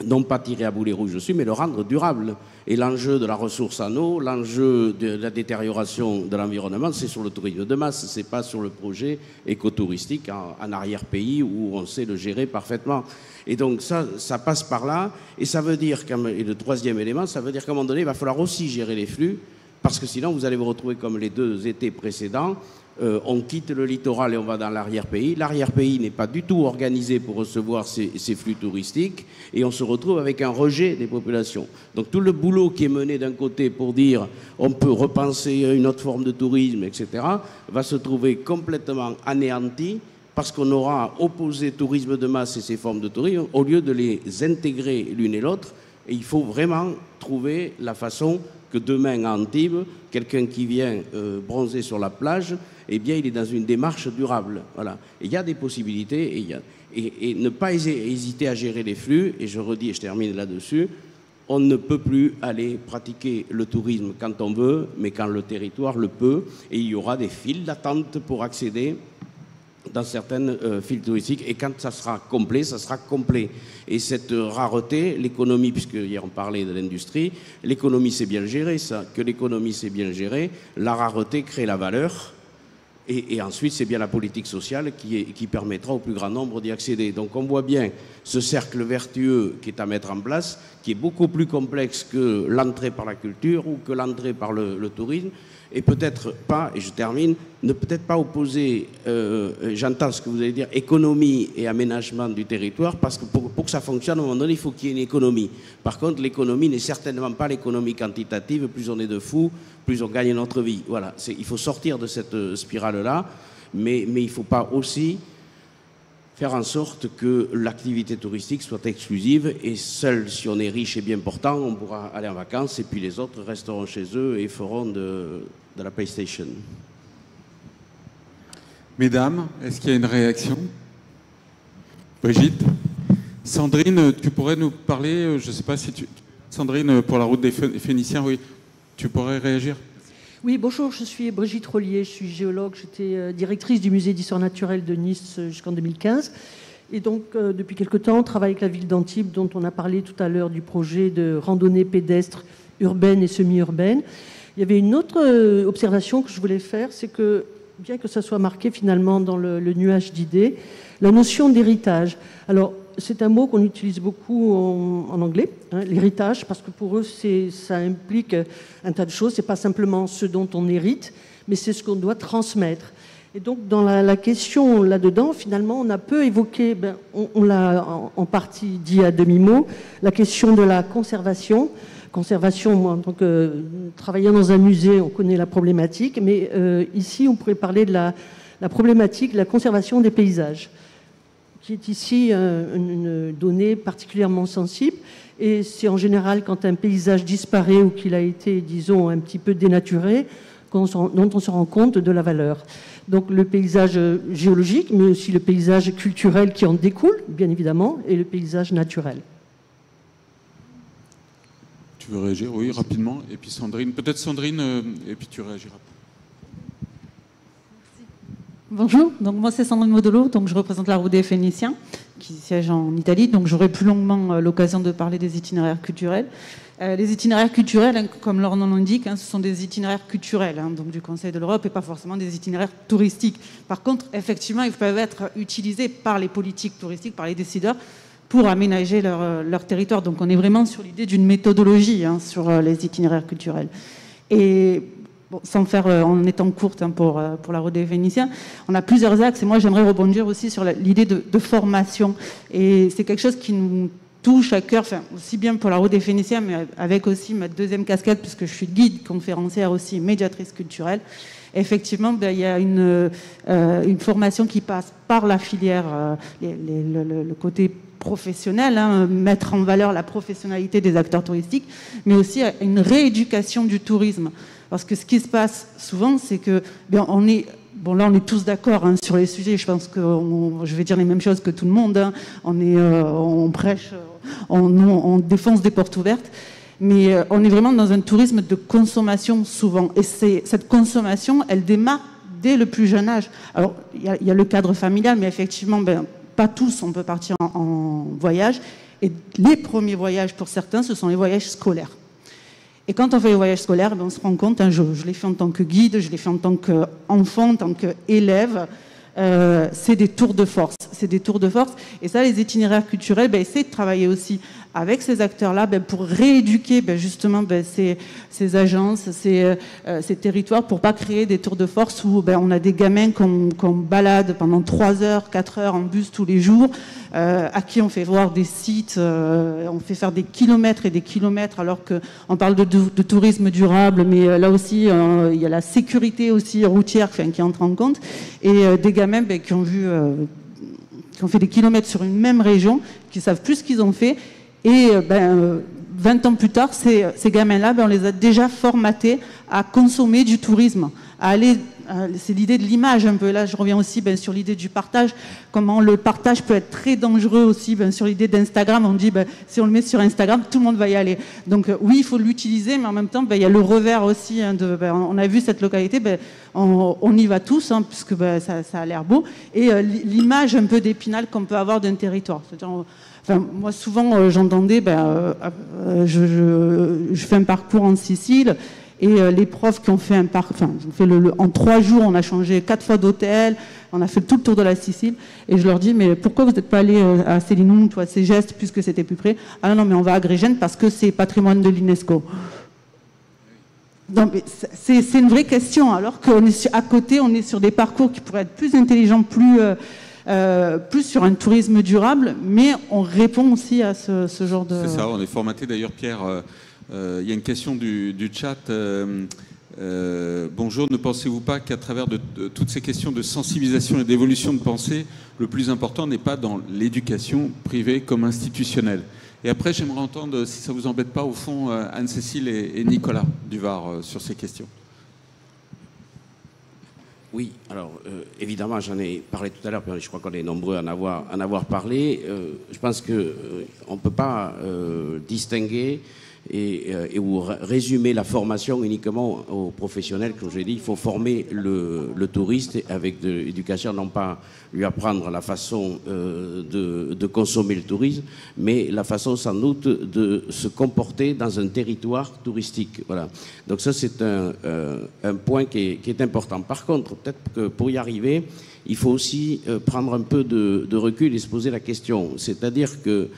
non pas tirer à boulet rouge dessus, mais le rendre durable. Et l'enjeu de la ressource en eau, l'enjeu de la détérioration de l'environnement, c'est sur le tourisme de masse, c'est pas sur le projet écotouristique en arrière-pays où on sait le gérer parfaitement. Et donc ça passe par là, et ça veut dire, et le troisième élément, ça veut dire qu'à un moment donné, il va falloir aussi gérer les flux, parce que sinon vous allez vous retrouver comme les 2 étés précédents. On quitte le littoral et on va dans l'arrière-pays. L'arrière-pays n'est pas du tout organisé pour recevoir ces flux touristiques et on se retrouve avec un rejet des populations. Donc tout le boulot qui est mené d'un côté pour dire on peut repenser une autre forme de tourisme, etc., va se trouver complètement anéanti parce qu'on aura opposé tourisme de masse et ces formes de tourisme au lieu de les intégrer l'une et l'autre. Et il faut vraiment trouver la façon que demain à Antibes, quelqu'un qui vient bronzer sur la plage, eh bien, il est dans une démarche durable. Voilà. Et il y a des possibilités, et ne pas hésiter à gérer les flux, et je redis, et je termine là-dessus, on ne peut plus aller pratiquer le tourisme quand on veut, mais quand le territoire le peut, et il y aura des files d'attente pour accéder dans certaines files touristiques, et quand ça sera complet, ça sera complet. Et cette rareté, l'économie, puisque hier on parlait de l'industrie, l'économie c'est bien géré, ça, que l'économie c'est bien géré, la rareté crée la valeur, et ensuite c'est bien la politique sociale qui permettra au plus grand nombre d'y accéder. Donc on voit bien ce cercle vertueux qui est à mettre en place, qui est beaucoup plus complexe que l'entrée par la culture ou que l'entrée par le tourisme, et peut-être pas, et je termine, ne peut-être pas opposer, j'entends ce que vous allez dire, économie et aménagement du territoire, parce que pour que ça fonctionne, à un moment donné, il faut qu'il y ait une économie. Par contre, l'économie n'est certainement pas l'économie quantitative, plus on est de fous, plus on gagne notre vie. Voilà, il faut sortir de cette spirale-là, mais il ne faut pas aussi faire en sorte que l'activité touristique soit exclusive et seul si on est riche et bien portant, on pourra aller en vacances et puis les autres resteront chez eux et feront de la PlayStation. Mesdames, est-ce qu'il y a une réaction? Brigitte? Sandrine, tu pourrais nous parler, je ne sais pas si Sandrine, pour la route des Phéniciens, oui, tu pourrais réagir? Oui, bonjour, je suis Brigitte Rollier, je suis géologue, j'étais directrice du musée d'histoire naturelle de Nice jusqu'en 2015. Et donc, depuis quelque temps, on travaille avec la ville d'Antibes, dont on a parlé tout à l'heure du projet de randonnée pédestre urbaine et semi-urbaine. Il y avait une autre observation que je voulais faire, c'est que, bien que ça soit marqué finalement dans le nuage d'idées, la notion d'héritage. Alors, c'est un mot qu'on utilise beaucoup en anglais, hein, l'héritage, parce que pour eux, ça implique un tas de choses. Ce n'est pas simplement ce dont on hérite, mais c'est ce qu'on doit transmettre. Et donc, dans la question là-dedans, finalement, on a peu évoqué, on l'a en partie dit à demi-mot, la question de la conservation. Conservation, moi, en tant que travaillant dans un musée, on connaît la problématique, mais ici, on pourrait parler de la problématique de la conservation des paysages, qui est ici une donnée particulièrement sensible. Et c'est en général quand un paysage disparaît ou qu'il a été, disons, un petit peu dénaturé, dont on se rend compte de la valeur. Donc le paysage géologique, mais aussi le paysage culturel qui en découle, bien évidemment, et le paysage naturel. Tu veux réagir? Oui, rapidement. Et puis Sandrine, peut-être Sandrine, et puis tu réagiras. Bonjour, donc moi c'est Sandrine Modolo, donc je représente la Roue des Phéniciens qui siège en Italie, donc j'aurai plus longuement l'occasion de parler des itinéraires culturels. Les itinéraires culturels, hein, comme leur nom l'indique, hein, ce sont des itinéraires culturels, hein, donc du Conseil de l'Europe et pas forcément des itinéraires touristiques. Par contre, effectivement, ils peuvent être utilisés par les politiques touristiques, par les décideurs, pour aménager leur territoire. Donc on est vraiment sur l'idée d'une méthodologie hein, sur les itinéraires culturels. Et bon, sans faire en étant courte hein, pour la Roue des Phéniciens, on a plusieurs axes et moi j'aimerais rebondir aussi sur l'idée de formation. Et c'est quelque chose qui nous touche à cœur, enfin, aussi bien pour la Roue des Phéniciens, mais avec aussi ma deuxième casquette, puisque je suis guide, conférencière aussi, médiatrice culturelle. Effectivement, il y a une formation qui passe par la filière, le côté professionnel, hein, mettre en valeur la professionnalité des acteurs touristiques, mais aussi une rééducation du tourisme. Parce que ce qui se passe souvent, c'est que on est tous d'accord hein, sur les sujets. Je pense que je vais dire les mêmes choses que tout le monde. Hein. On prêche, on défonce des portes ouvertes. Mais on est vraiment dans un tourisme de consommation souvent. Et cette consommation, elle démarre dès le plus jeune âge. Alors, il y a le cadre familial, mais effectivement, pas tous, on peut partir en voyage. Et les premiers voyages, pour certains, ce sont les voyages scolaires. Et quand on fait les voyages scolaires, on se rend compte, hein, je l'ai fait en tant que guide, je l'ai fait en tant qu'enfant, en tant qu'élève, c'est des tours de force. C'est des tours de force. Et ça, les itinéraires culturels, essaient de travailler aussi avec ces acteurs-là pour rééduquer justement ces agences, ces territoires, pour pas créer des tours de force où on a des gamins qu'on balade pendant 3 heures, 4 heures en bus tous les jours, à qui on fait voir des sites, on fait faire des kilomètres et des kilomètres, alors qu'on parle de tourisme durable, mais là aussi, il y a la sécurité aussi routière qui entre en compte, et des gamins qui ont fait des kilomètres sur une même région, qui savent plus ce qu'ils ont fait. Et 20 ans plus tard, ces gamins-là, on les a déjà formatés à consommer du tourisme, à aller. C'est l'idée de l'image un peu. Là, je reviens aussi sur l'idée du partage. Comment le partage peut être très dangereux aussi. Sur l'idée d'Instagram, on dit si on le met sur Instagram, tout le monde va y aller. Donc oui, il faut l'utiliser, mais en même temps, il y a le revers aussi. Hein, on a vu cette localité, on y va tous, hein, puisque ça a l'air beau. Et l'image un peu d'Épinal qu'on peut avoir d'un territoire. C'est-à-dire, moi, souvent, j'entendais, je fais un parcours en Sicile, et les profs qui ont fait en 3 jours, on a changé 4 fois d'hôtel, on a fait tout le tour de la Sicile, et je leur dis, mais pourquoi vous n'êtes pas allés à Célinum, à Ségeste, puisque c'était plus près? Ah non, mais on va à Grégène parce que c'est patrimoine de l'UNESCO. Donc, c'est une vraie question, alors qu'à côté, on est sur des parcours qui pourraient être plus intelligents, plus sur un tourisme durable, mais on répond aussi à ce genre de... C'est ça, on est formaté. D'ailleurs, Pierre, il y a une question du chat. Bonjour, ne pensez-vous pas qu'à travers de toutes ces questions de sensibilisation et d'évolution de pensée, le plus important n'est pas dans l'éducation privée comme institutionnelle? Et après, j'aimerais entendre, si ça ne vous embête pas, au fond, Anne-Cécile et Nicolas Duvar sur ces questions. Oui, alors évidemment, j'en ai parlé tout à l'heure, je crois qu'on est nombreux à en avoir parlé. Je pense qu'on ne peut pas distinguer ou résumer la formation uniquement aux professionnels. Comme je l'ai dit, il faut former le touriste avec de l'éducation, non pas lui apprendre la façon de consommer le tourisme, mais la façon sans doute de se comporter dans un territoire touristique. Voilà. Donc ça, c'est un point qui est important. Par contre, peut-être que pour y arriver, il faut aussi prendre un peu de recul et se poser la question. C'est-à-dire que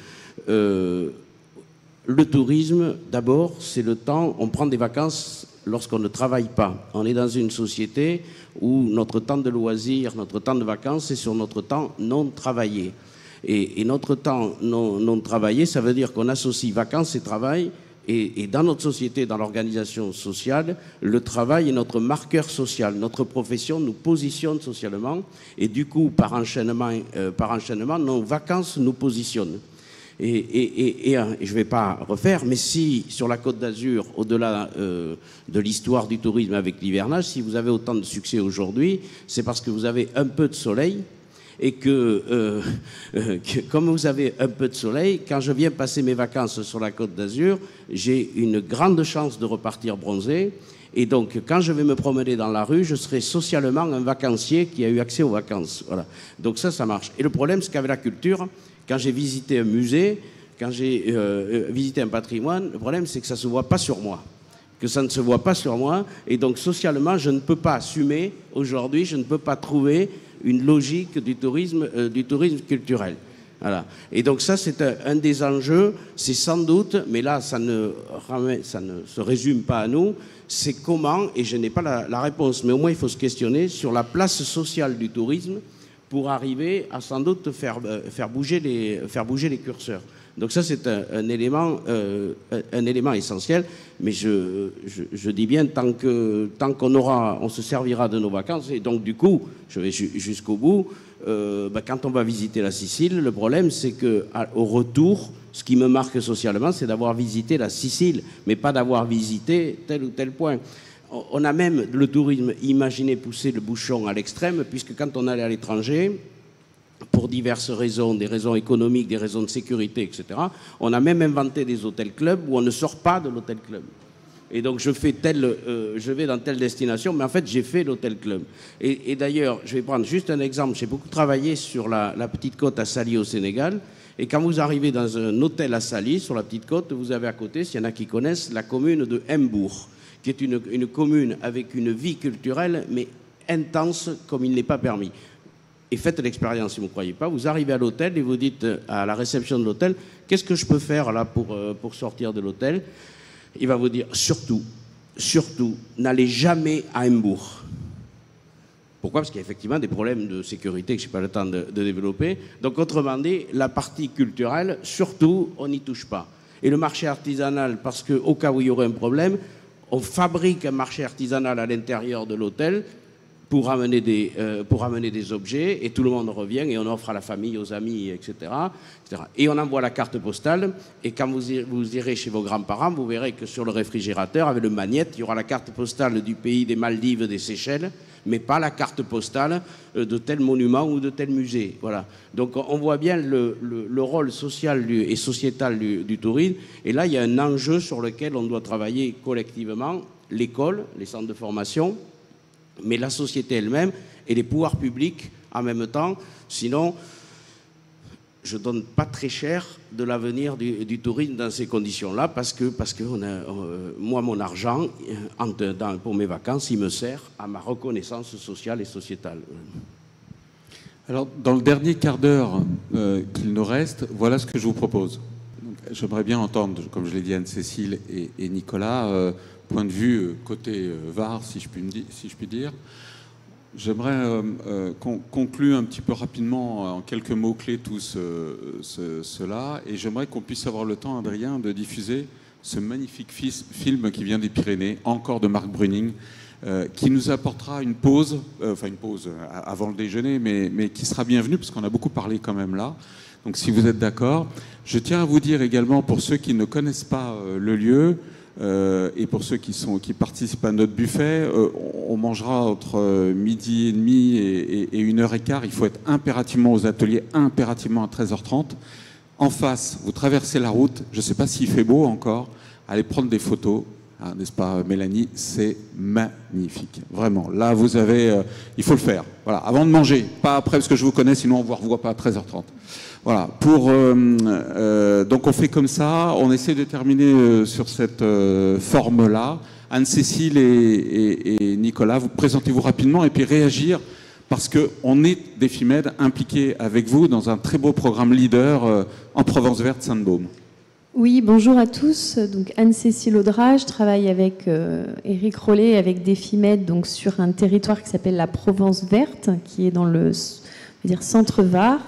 le tourisme, d'abord, c'est le temps, on prend des vacances lorsqu'on ne travaille pas. On est dans une société où notre temps de loisir, notre temps de vacances, c'est sur notre temps non travaillé. Et notre temps non travaillé, ça veut dire qu'on associe vacances et travail. Et dans notre société, dans l'organisation sociale, le travail est notre marqueur social. Notre profession nous positionne socialement. Et du coup, par enchaînement, nos vacances nous positionnent. Et je ne vais pas refaire, mais si sur la Côte d'Azur, au-delà de l'histoire du tourisme avec l'hivernage, si vous avez autant de succès aujourd'hui, c'est parce que vous avez un peu de soleil et que comme vous avez un peu de soleil, quand je viens passer mes vacances sur la Côte d'Azur, j'ai une grande chance de repartir bronzé. Et donc, quand je vais me promener dans la rue, je serai socialement un vacancier qui a eu accès aux vacances. Voilà. Donc ça marche. Et le problème, c'est qu'avec la culture, quand j'ai visité un musée, quand j'ai visité un patrimoine, le problème, c'est que ça ne se voit pas sur moi. Que ça ne se voit pas sur moi. Et donc, socialement, je ne peux pas assumer, aujourd'hui, je ne peux pas trouver une logique du tourisme culturel. Voilà. Et donc ça, c'est un des enjeux. C'est sans doute, mais là, ça ne se résume pas à nous, c'est comment, et je n'ai pas la réponse, mais au moins il faut se questionner sur la place sociale du tourisme pour arriver à sans doute faire bouger les curseurs. Donc ça, c'est un élément essentiel. Mais je dis bien, tant qu'on se servira de nos vacances, et donc du coup, je vais jusqu'au bout, quand on va visiter la Sicile, le problème, c'est qu'au retour, ce qui me marque socialement, c'est d'avoir visité la Sicile, mais pas d'avoir visité tel ou tel point. On a même, le tourisme, imaginé pousser le bouchon à l'extrême, puisque quand on allait à l'étranger, pour diverses raisons, des raisons économiques, des raisons de sécurité, etc., on a même inventé des hôtels-clubs où on ne sort pas de l'hôtel-club. Et donc je vais dans telle destination, mais en fait j'ai fait l'hôtel-club. Et d'ailleurs, je vais prendre juste un exemple, j'ai beaucoup travaillé sur la petite côte à Sali au Sénégal, et quand vous arrivez dans un hôtel à Sali, sur la petite côte, vous avez à côté, s'il y en a qui connaissent, la commune de Mbour, qui est une commune avec une vie culturelle, mais intense comme il n'est pas permis. Et faites l'expérience si vous ne croyez pas. Vous arrivez à l'hôtel et vous dites à la réception de l'hôtel, qu'est-ce que je peux faire là pour sortir de l'hôtel? Il va vous dire, surtout, n'allez jamais à Mbour. Pourquoi? Parce qu'il y a effectivement des problèmes de sécurité que je n'ai pas le temps de développer. Donc, autrement dit, la partie culturelle, surtout, on n'y touche pas. Et le marché artisanal, parce qu'au cas où il y aurait un problème, on fabrique un marché artisanal à l'intérieur de l'hôtel pour amener des objets, et tout le monde revient, et on offre à la famille, aux amis, etc. Et on envoie la carte postale, et quand vous irez chez vos grands-parents, vous verrez que sur le réfrigérateur, avec le magnète, il y aura la carte postale du pays des Maldives, des Seychelles, mais pas la carte postale de tel monument ou de tel musée. Voilà. Donc on voit bien le rôle social et sociétal du tourisme, et là il y a un enjeu sur lequel on doit travailler collectivement, l'école, les centres de formation, mais la société elle-même et les pouvoirs publics en même temps. Sinon, je ne donne pas très cher de l'avenir du tourisme dans ces conditions-là, parce que moi, mon argent, pour mes vacances, il me sert à ma reconnaissance sociale et sociétale. Alors, dans le dernier quart d'heure qu'il nous reste, voilà ce que je vous propose. J'aimerais bien entendre, comme je l'ai dit, Anne-Cécile et Nicolas, point de vue côté VAR, si je puis dire. J'aimerais qu'on conclue un petit peu rapidement, en quelques mots-clés, tout cela. Et j'aimerais qu'on puisse avoir le temps, Adrien, de diffuser ce magnifique film qui vient des Pyrénées, encore de Marc Bruning, qui nous apportera une pause avant le déjeuner, mais qui sera bienvenue, parce qu'on a beaucoup parlé quand même là. Donc si vous êtes d'accord, je tiens à vous dire également, pour ceux qui ne connaissent pas le lieu, et pour ceux qui participent à notre buffet, on mangera entre midi et demi et 1h15. Il faut être impérativement aux ateliers, impérativement à 13h30. En face, vous traversez la route, je ne sais pas s'il fait beau encore, allez prendre des photos, hein, n'est-ce pas Mélanie? C'est magnifique, vraiment. Là, vous avez, il faut le faire. Voilà, avant de manger, pas après parce que je vous connais, sinon on ne vous revoit pas à 13h30. Voilà, donc on fait comme ça, on essaie de terminer sur cette forme-là. Anne-Cécile et Nicolas, vous présentez-vous rapidement et puis réagir, parce qu'on est Defimed impliqué avec vous dans un très beau programme leader en Provence Verte Sainte-Baume. Oui, bonjour à tous. Donc Anne-Cécile Audrat, je travaille avec Éric Rollet, avec Defimed, donc sur un territoire qui s'appelle la Provence Verte, qui est dans le centre Var.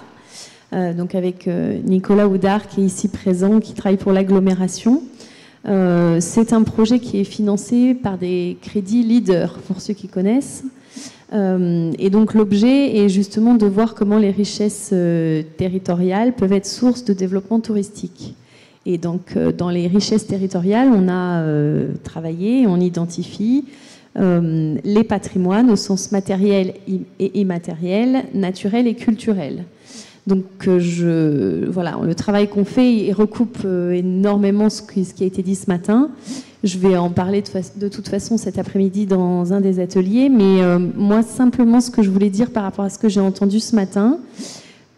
Donc avec Nicolas Houdard qui est ici présent, qui travaille pour l'agglomération. C'est un projet qui est financé par des crédits leaders, pour ceux qui connaissent. Et donc l'objet est justement de voir comment les richesses territoriales peuvent être source de développement touristique. Et donc dans les richesses territoriales, on a travaillé, on identifie les patrimoines au sens matériel et immatériel, naturel et culturel. Donc voilà, le travail qu'on fait, il recoupe énormément ce qui a été dit ce matin. Je vais en parler de toute façon cet après-midi dans un des ateliers, mais moi simplement ce que je voulais dire par rapport à ce que j'ai entendu ce matin,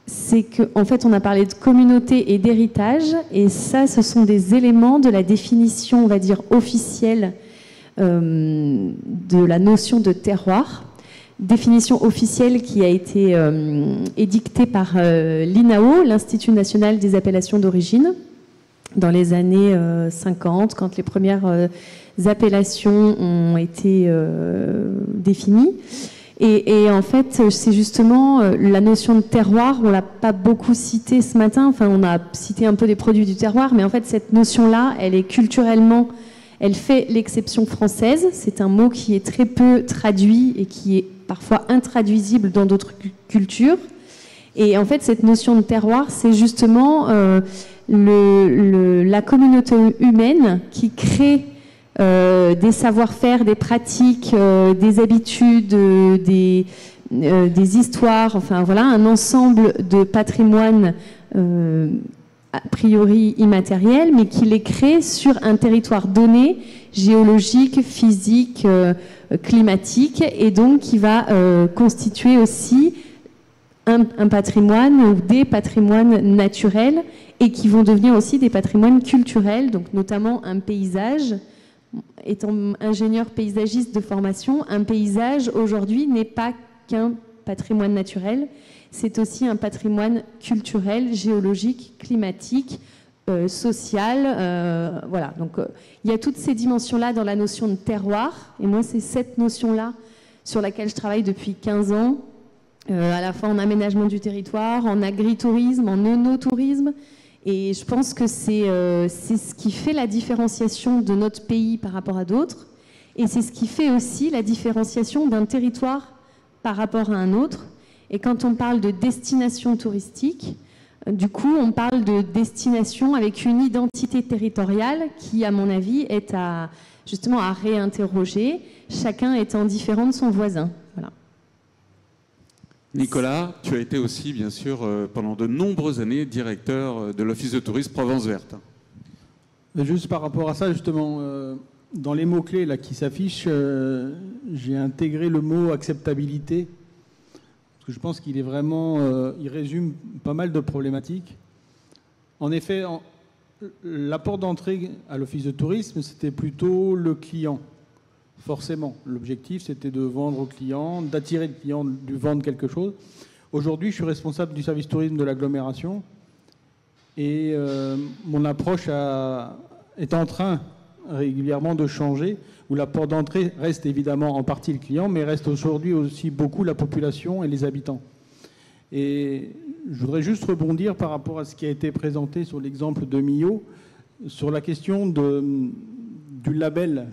c'est qu'en fait on a parlé de communauté et d'héritage, et ça ce sont des éléments de la définition, on va dire, officielle de la notion de terroir. Définition officielle qui a été édictée par l'INAO, l'Institut national des appellations d'origine, dans les années 50, quand les premières appellations ont été définies. Et en fait, c'est justement la notion de terroir, on ne l'a pas beaucoup citée ce matin, enfin on a cité un peu des produits du terroir, mais en fait cette notion-là, elle est culturellement, elle fait l'exception française. C'est un mot qui est très peu traduit et qui est parfois intraduisible dans d'autres cultures. Et en fait, cette notion de terroir, c'est justement la communauté humaine qui crée des savoir-faire, des pratiques, des habitudes, des histoires, enfin voilà, un ensemble de patrimoine a priori immatériel, mais qui les crée sur un territoire donné, géologique, physique, climatique, et donc qui va constituer aussi un patrimoine ou des patrimoines naturels, et qui vont devenir aussi des patrimoines culturels, donc notamment un paysage. Étant ingénieur paysagiste de formation, un paysage aujourd'hui n'est pas qu'un patrimoine naturel, c'est aussi un patrimoine culturel, géologique, climatique, social. Voilà. Donc il y a toutes ces dimensions-là dans la notion de terroir. Et moi, c'est cette notion-là sur laquelle je travaille depuis 15 ans, à la fois en aménagement du territoire, en agritourisme, en œnotourisme. Et je pense que c'est ce qui fait la différenciation de notre pays par rapport à d'autres. Et c'est ce qui fait aussi la différenciation d'un territoire par rapport à un autre. Et quand on parle de destination touristique, du coup, on parle de destination avec une identité territoriale qui, à mon avis, est justement à réinterroger, chacun étant différent de son voisin. Voilà. Nicolas, tu as été aussi, bien sûr, pendant de nombreuses années, directeur de l'Office de tourisme Provence Verte. Juste par rapport à ça, justement, dans les mots-clés là, qui s'affichent, j'ai intégré le mot acceptabilité. Parce que je pense qu'il est vraiment, il résume pas mal de problématiques. En effet, la porte d'entrée à l'office de tourisme, c'était plutôt le client, forcément. L'objectif, c'était de vendre au client, d'attirer le client, de lui vendre quelque chose. Aujourd'hui, je suis responsable du service tourisme de l'agglomération et mon approche est en train régulièrement de changer, où la porte d'entrée reste évidemment en partie le client, mais reste aujourd'hui aussi beaucoup la population et les habitants. Et je voudrais juste rebondir par rapport à ce qui a été présenté sur l'exemple de Millau, sur la question du label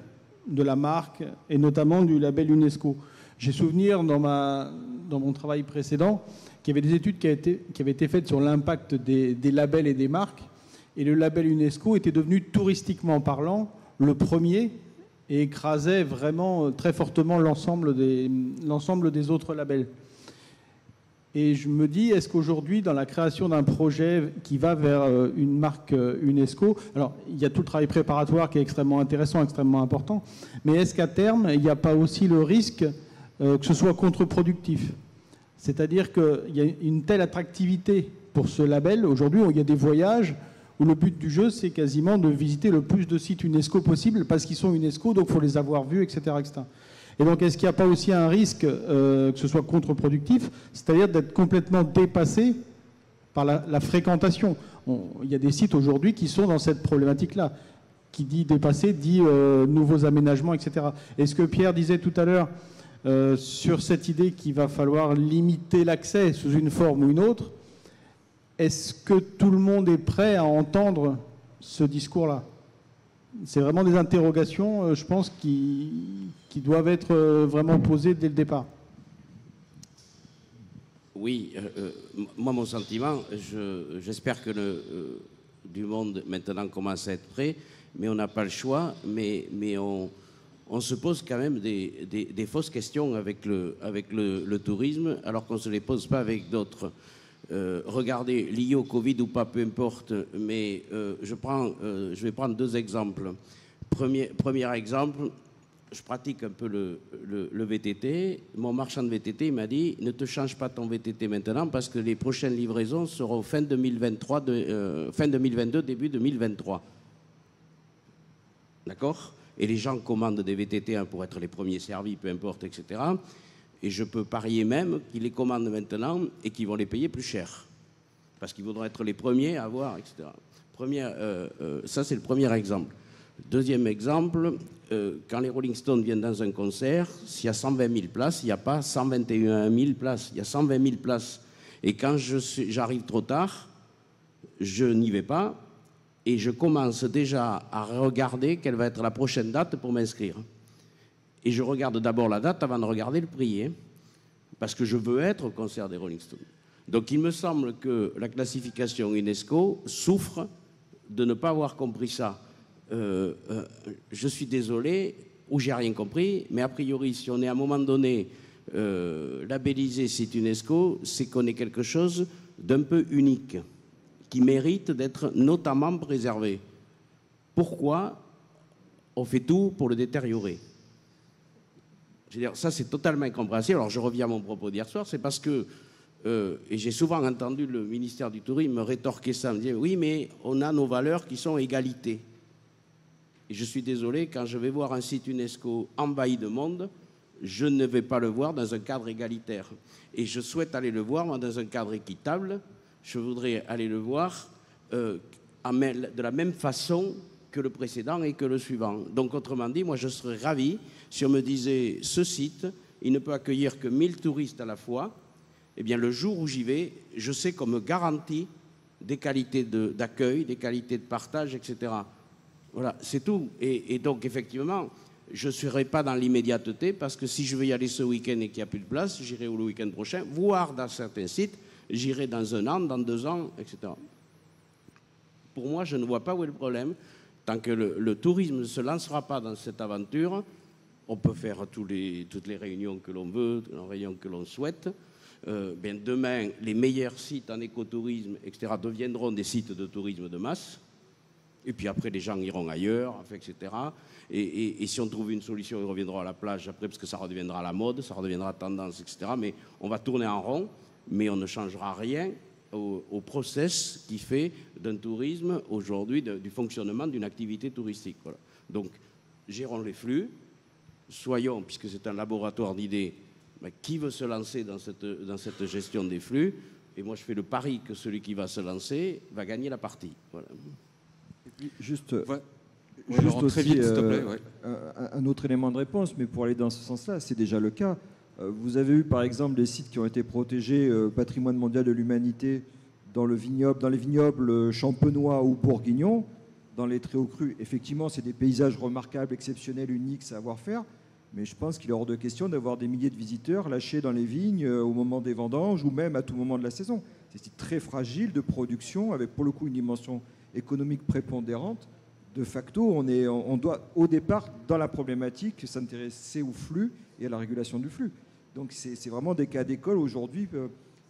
de la marque, et notamment du label UNESCO. J'ai souvenir dans mon travail précédent qu'il y avait des études qui avaient été faites sur l'impact des labels et des marques, et le label UNESCO était devenu touristiquement parlant le premier et écrasait vraiment très fortement l'ensemble des autres labels. Et je me dis, est-ce qu'aujourd'hui, dans la création d'un projet qui va vers une marque UNESCO, alors il y a tout le travail préparatoire qui est extrêmement intéressant, extrêmement important, mais est-ce qu'à terme, il n'y a pas aussi le risque que ce soit contre-productif? C'est-à-dire qu'il y a une telle attractivité pour ce label. Aujourd'hui, il y a des voyages où le but du jeu, c'est quasiment de visiter le plus de sites UNESCO possible parce qu'ils sont UNESCO, donc il faut les avoir vus, etc., etc. Et donc, est-ce qu'il n'y a pas aussi un risque que ce soit contre-productif, c'est-à-dire d'être complètement dépassé par la fréquentation? Il y a des sites aujourd'hui qui sont dans cette problématique-là. Qui dit dépassé, dit nouveaux aménagements, etc. Et ce que Pierre disait tout à l'heure sur cette idée qu'il va falloir limiter l'accès sous une forme ou une autre, est-ce que tout le monde est prêt à entendre ce discours-là? C'est vraiment des interrogations, je pense, qui doivent être vraiment posées dès le départ. Oui, moi, mon sentiment, j'espère que du monde maintenant commence à être prêt, mais on n'a pas le choix, mais on se pose quand même des fausses questions avec le tourisme, alors qu'on ne se les pose pas avec d'autres. Regardez, lié au Covid ou pas, peu importe, mais je vais prendre deux exemples. Premier exemple, je pratique un peu le VTT. Mon marchand de VTT m'a dit, ne te change pas ton VTT maintenant parce que les prochaines livraisons seront fin 2022, début 2023. D'accord? Et les gens commandent des VTT pour être les premiers servis, peu importe, etc. Et je peux parier même qu'ils les commandent maintenant et qu'ils vont les payer plus cher. Parce qu'ils voudront être les premiers à avoir, etc. Ça, c'est le premier exemple. Deuxième exemple, quand les Rolling Stones viennent dans un concert, s'il y a 120 000 places, il n'y a pas 121 000 places, il y a 120 000 places. Et quand j'arrive trop tard, je n'y vais pas et je commence déjà à regarder quelle va être la prochaine date pour m'inscrire. Et je regarde d'abord la date avant de regarder le prix, hein, parce que je veux être au concert des Rolling Stones. Donc il me semble que la classification UNESCO souffre de ne pas avoir compris ça. Je suis désolé, ou j'ai rien compris, mais a priori, si on est à un moment donné labellisé site UNESCO, c'est qu'on est quelque chose d'un peu unique, qui mérite d'être notamment préservé. Pourquoi on fait tout pour le détériorer? Je veux dire, ça, c'est totalement incompréhensible. Alors, je reviens à mon propos d'hier soir, c'est parce que, et j'ai souvent entendu le ministère du Tourisme me rétorquer ça, me dire, oui, mais on a nos valeurs qui sont égalité. Et je suis désolé, quand je vais voir un site UNESCO envahi de monde, je ne vais pas le voir dans un cadre égalitaire. Et je souhaite aller le voir dans un cadre équitable. Je voudrais aller le voir de la même façon que le précédent et que le suivant. Donc, autrement dit, moi, je serais ravi si on me disait, ce site, il ne peut accueillir que 1000 touristes à la fois. Eh bien, le jour où j'y vais, je sais qu'on me garantit des qualités d'accueil, des qualités de partage, etc. Voilà, c'est tout. Et donc, effectivement, je ne serai pas dans l'immédiateté parce que si je veux y aller ce week-end et qu'il n'y a plus de place, j'irai le week-end prochain, voire dans certains sites, j'irai dans 1 an, dans 2 ans, etc. Pour moi, je ne vois pas où est le problème. Tant que le tourisme ne se lancera pas dans cette aventure, on peut faire toutes les réunions que l'on veut, les réunions que l'on souhaite. Bien demain, les meilleurs sites en écotourisme, etc., deviendront des sites de tourisme de masse. Et puis après, les gens iront ailleurs, enfin, etc. Et si on trouve une solution, ils reviendront à la plage après, parce que ça redeviendra la mode, ça redeviendra tendance, etc. Mais on va tourner en rond, mais on ne changera rien au process qui fait d'un tourisme aujourd'hui, du fonctionnement d'une activité touristique. Voilà. Donc, gérons les flux, soyons, puisque c'est un laboratoire d'idées, qui veut se lancer dans cette gestion des flux? Et moi, je fais le pari que celui qui va se lancer va gagner la partie. Voilà. Juste, très vite, s'il te plaît. Ouais. Un autre élément de réponse, mais pour aller dans ce sens-là, c'est déjà le cas. Vous avez eu par exemple des sites qui ont été protégés patrimoine mondial de l'humanité dans les vignobles champenois ou bourguignons, dans les très hauts crus. Effectivement, c'est des paysages remarquables, exceptionnels, uniques, savoir-faire, mais je pense qu'il est hors de question d'avoir des milliers de visiteurs lâchés dans les vignes au moment des vendanges ou même à tout moment de la saison. C'est très fragile de production, avec pour le coup une dimension économique prépondérante. De facto, on doit au départ, dans la problématique, s'intéresser au flux et à la régulation du flux. Donc c'est vraiment des cas d'école aujourd'hui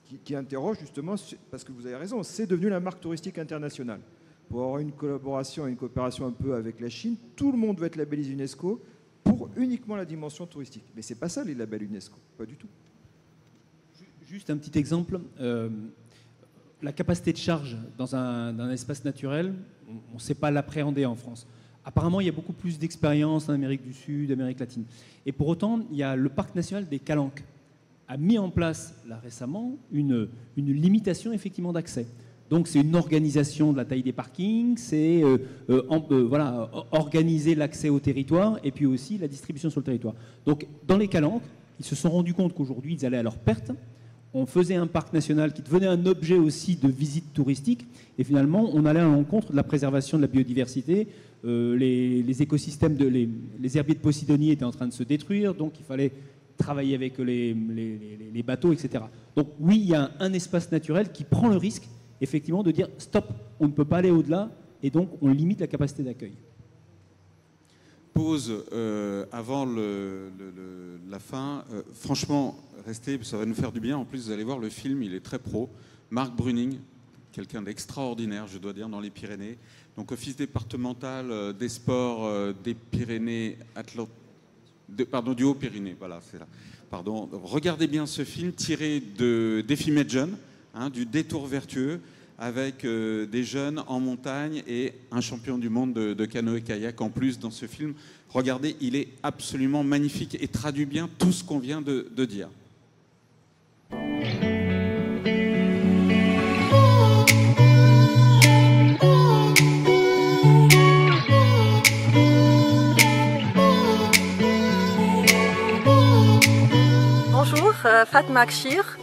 qui qui interroge justement, parce que vous avez raison, c'est devenu la marque touristique internationale. Pour avoir une collaboration et une coopération un peu avec la Chine, tout le monde veut être labellisé UNESCO pour uniquement la dimension touristique. Mais ce n'est pas ça les labels UNESCO, pas du tout. Juste un petit exemple, la capacité de charge dans un espace naturel, on ne sait pas l'appréhender en France. Apparemment, il y a beaucoup plus d'expérience en Amérique du Sud, Amérique latine. Et pour autant, il y a le parc national des Calanques a mis en place là récemment une limitation effectivement d'accès. Donc c'est une organisation de la taille des parkings, c'est voilà, organiser l'accès au territoire et puis aussi la distribution sur le territoire. Donc dans les Calanques, ils se sont rendus compte qu'aujourd'hui ils allaient à leur perte. On faisait un parc national qui devenait un objet aussi de visite touristique et finalement on allait à l'encontre de la préservation de la biodiversité. Les écosystèmes, les herbiers de Posidonie étaient en train de se détruire, donc il fallait travailler avec les bateaux, etc. Donc oui, il y a un espace naturel qui prend le risque effectivement de dire stop, on ne peut pas aller au-delà et donc on limite la capacité d'accueil. Pause avant la fin. Franchement, restez, ça va nous faire du bien. En plus, vous allez voir le film, il est très pro. Marc Bruning, quelqu'un d'extraordinaire, je dois dire, dans les Pyrénées. Donc, office départemental des sports des Pyrénées, du Haut-Pyrénées. Voilà, c'est là. Pardon. Regardez bien ce film tiré de Défi Med Jeunes, du détour vertueux, avec des jeunes en montagne et un champion du monde de canoë-kayak en plus dans ce film. Regardez, il est absolument magnifique et traduit bien tout ce qu'on vient de dire. Bonjour, Fatma Akshir,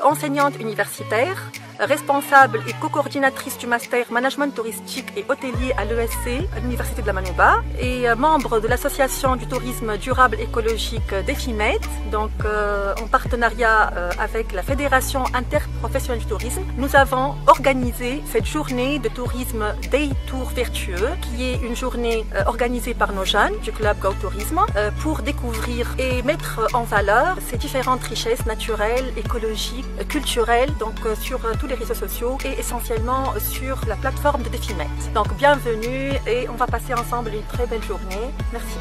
enseignante universitaire, responsable et co-coordinatrice du master management touristique et hôtelier à l'ESC, à l'université de la Manouba, et membre de l'association du tourisme durable écologique Défi Med, donc en partenariat avec la Fédération interprofessionnelle du tourisme. Nous avons organisé cette journée de tourisme Day Tour vertueux, qui est une journée organisée par nos jeunes du club Go Tourisme pour découvrir et mettre en valeur ces différentes richesses naturelles, écologiques, culturelles, donc sur tous les réseaux sociaux et essentiellement sur la plateforme de Défi Med. Donc bienvenue et on va passer ensemble une très belle journée. Merci.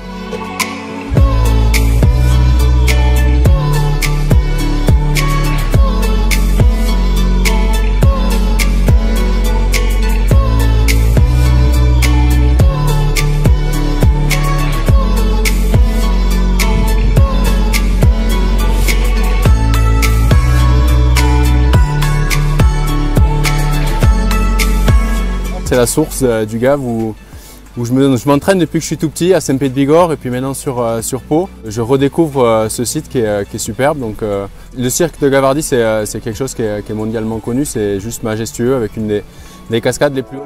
C'est la source du Gave où je m'entraîne depuis que je suis tout petit à Saint-Pé-de-Bigorre et puis maintenant sur Pau. Je redécouvre ce site qui est superbe. Donc, le cirque de Gavarnie, c'est quelque chose qui est mondialement connu. C'est juste majestueux avec une des cascades les plus hautes.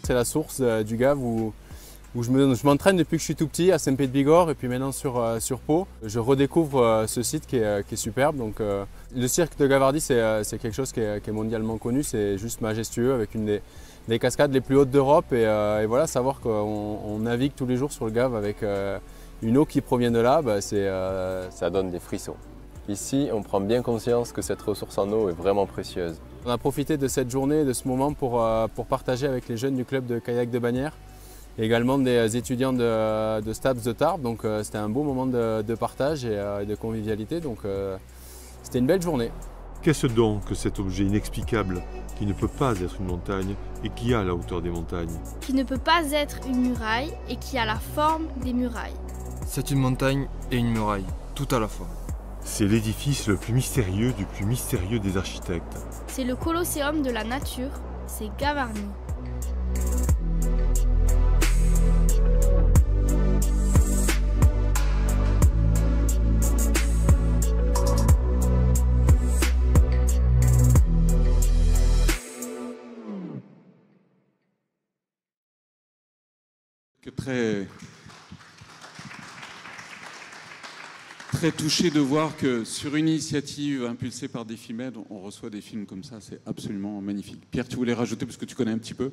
C'est la source du Gave où où je m'entraîne depuis que je suis tout petit à Saint-Pé-de-Bigorre et puis maintenant sur Pau. Je redécouvre ce site qui est superbe. Donc, le cirque de Gavarnie, c'est quelque chose qui est mondialement connu. C'est juste majestueux avec une des cascades les plus hautes d'Europe. Et voilà, savoir qu'on navigue tous les jours sur le Gave avec une eau qui provient de là, bah, ça donne des frissons. Ici, on prend bien conscience que cette ressource en eau est vraiment précieuse. On a profité de cette journée, de ce moment pour partager avec les jeunes du club de kayak de Bagnères et également des étudiants de STAPS de Tarbes. Donc c'était un beau moment de partage et de convivialité. Donc c'était une belle journée. Qu'est-ce donc que cet objet inexplicable qui ne peut pas être une montagne et qui a la hauteur des montagnes? Qui ne peut pas être une muraille et qui a la forme des murailles. C'est une montagne et une muraille, tout à la fois. C'est l'édifice le plus mystérieux du plus mystérieux des architectes. C'est le Colosséum de la nature, c'est Gavarnie. Très touché de voir que sur une initiative impulsée par Defimed, on reçoit des films comme ça, c'est absolument magnifique. Pierre, tu voulais rajouter parce que tu connais un petit peu?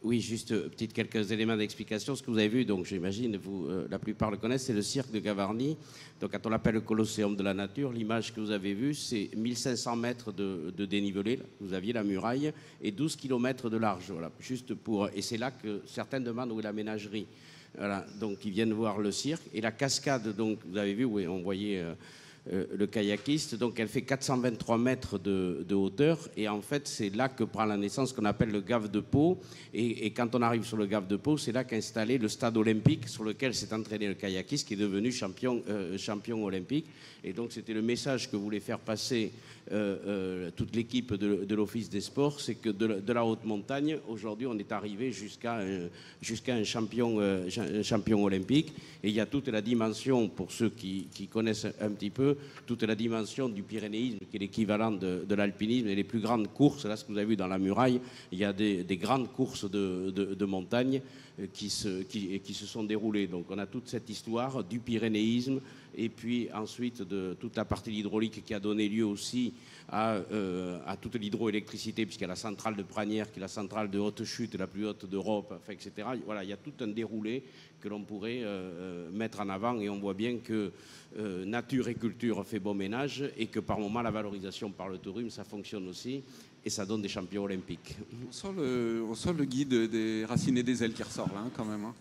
Oui, juste quelques éléments d'explication. Ce que vous avez vu, donc j'imagine, vous, la plupart le connaissent, c'est le cirque de Gavarnie. Donc quand on l'appelle le Colosséum de la nature, l'image que vous avez vue, c'est 1500 mètres de dénivelé. Là. Vous aviez la muraille et 12 km de large. Voilà, juste pour, et c'est là que certains demandent où est la ménagerie. Voilà, donc ils viennent voir le cirque. Et la cascade, donc vous avez vu, où on voyait le kayakiste, donc elle fait 423 mètres de hauteur. Et en fait, c'est là que prend la naissance ce qu'on appelle le Gave de Pau. Et quand on arrive sur le Gave de Pau, c'est là qu'est installé le stade olympique sur lequel s'est entraîné le kayakiste, qui est devenu champion olympique. Et donc c'était le message que voulait faire passer toute l'équipe de l'Office des sports, c'est que de la haute montagne, aujourd'hui on est arrivé jusqu'à un champion olympique. Et il y a toute la dimension, pour ceux qui connaissent un petit peu, toute la dimension du pyrénéisme, qui est l'équivalent de l'alpinisme. Et les plus grandes courses, là ce que vous avez vu dans la muraille, il y a des grandes courses de montagne qui se sont déroulées. Donc on a toute cette histoire du pyrénéisme et puis ensuite de toute la partie de l'hydraulique qui a donné lieu aussi à toute l'hydroélectricité, puisqu'il y a la centrale de Pranières, qui est la centrale de haute chute, la plus haute d'Europe, enfin, etc. Voilà, il y a tout un déroulé que l'on pourrait mettre en avant, et on voit bien que nature et culture fait bon ménage, et que par moment la valorisation par le tourisme, ça fonctionne aussi, et ça donne des champions olympiques. On sent le guide des racines et des ailes qui ressort là, hein, quand même. Hein.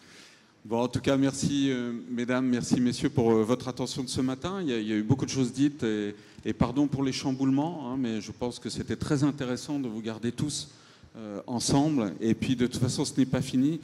Bon, en tout cas, merci mesdames, merci messieurs pour votre attention de ce matin. Il y a eu beaucoup de choses dites et pardon pour les chamboulements, hein, mais je pense que c'était très intéressant de vous garder tous ensemble. Et puis de toute façon, ce n'est pas fini.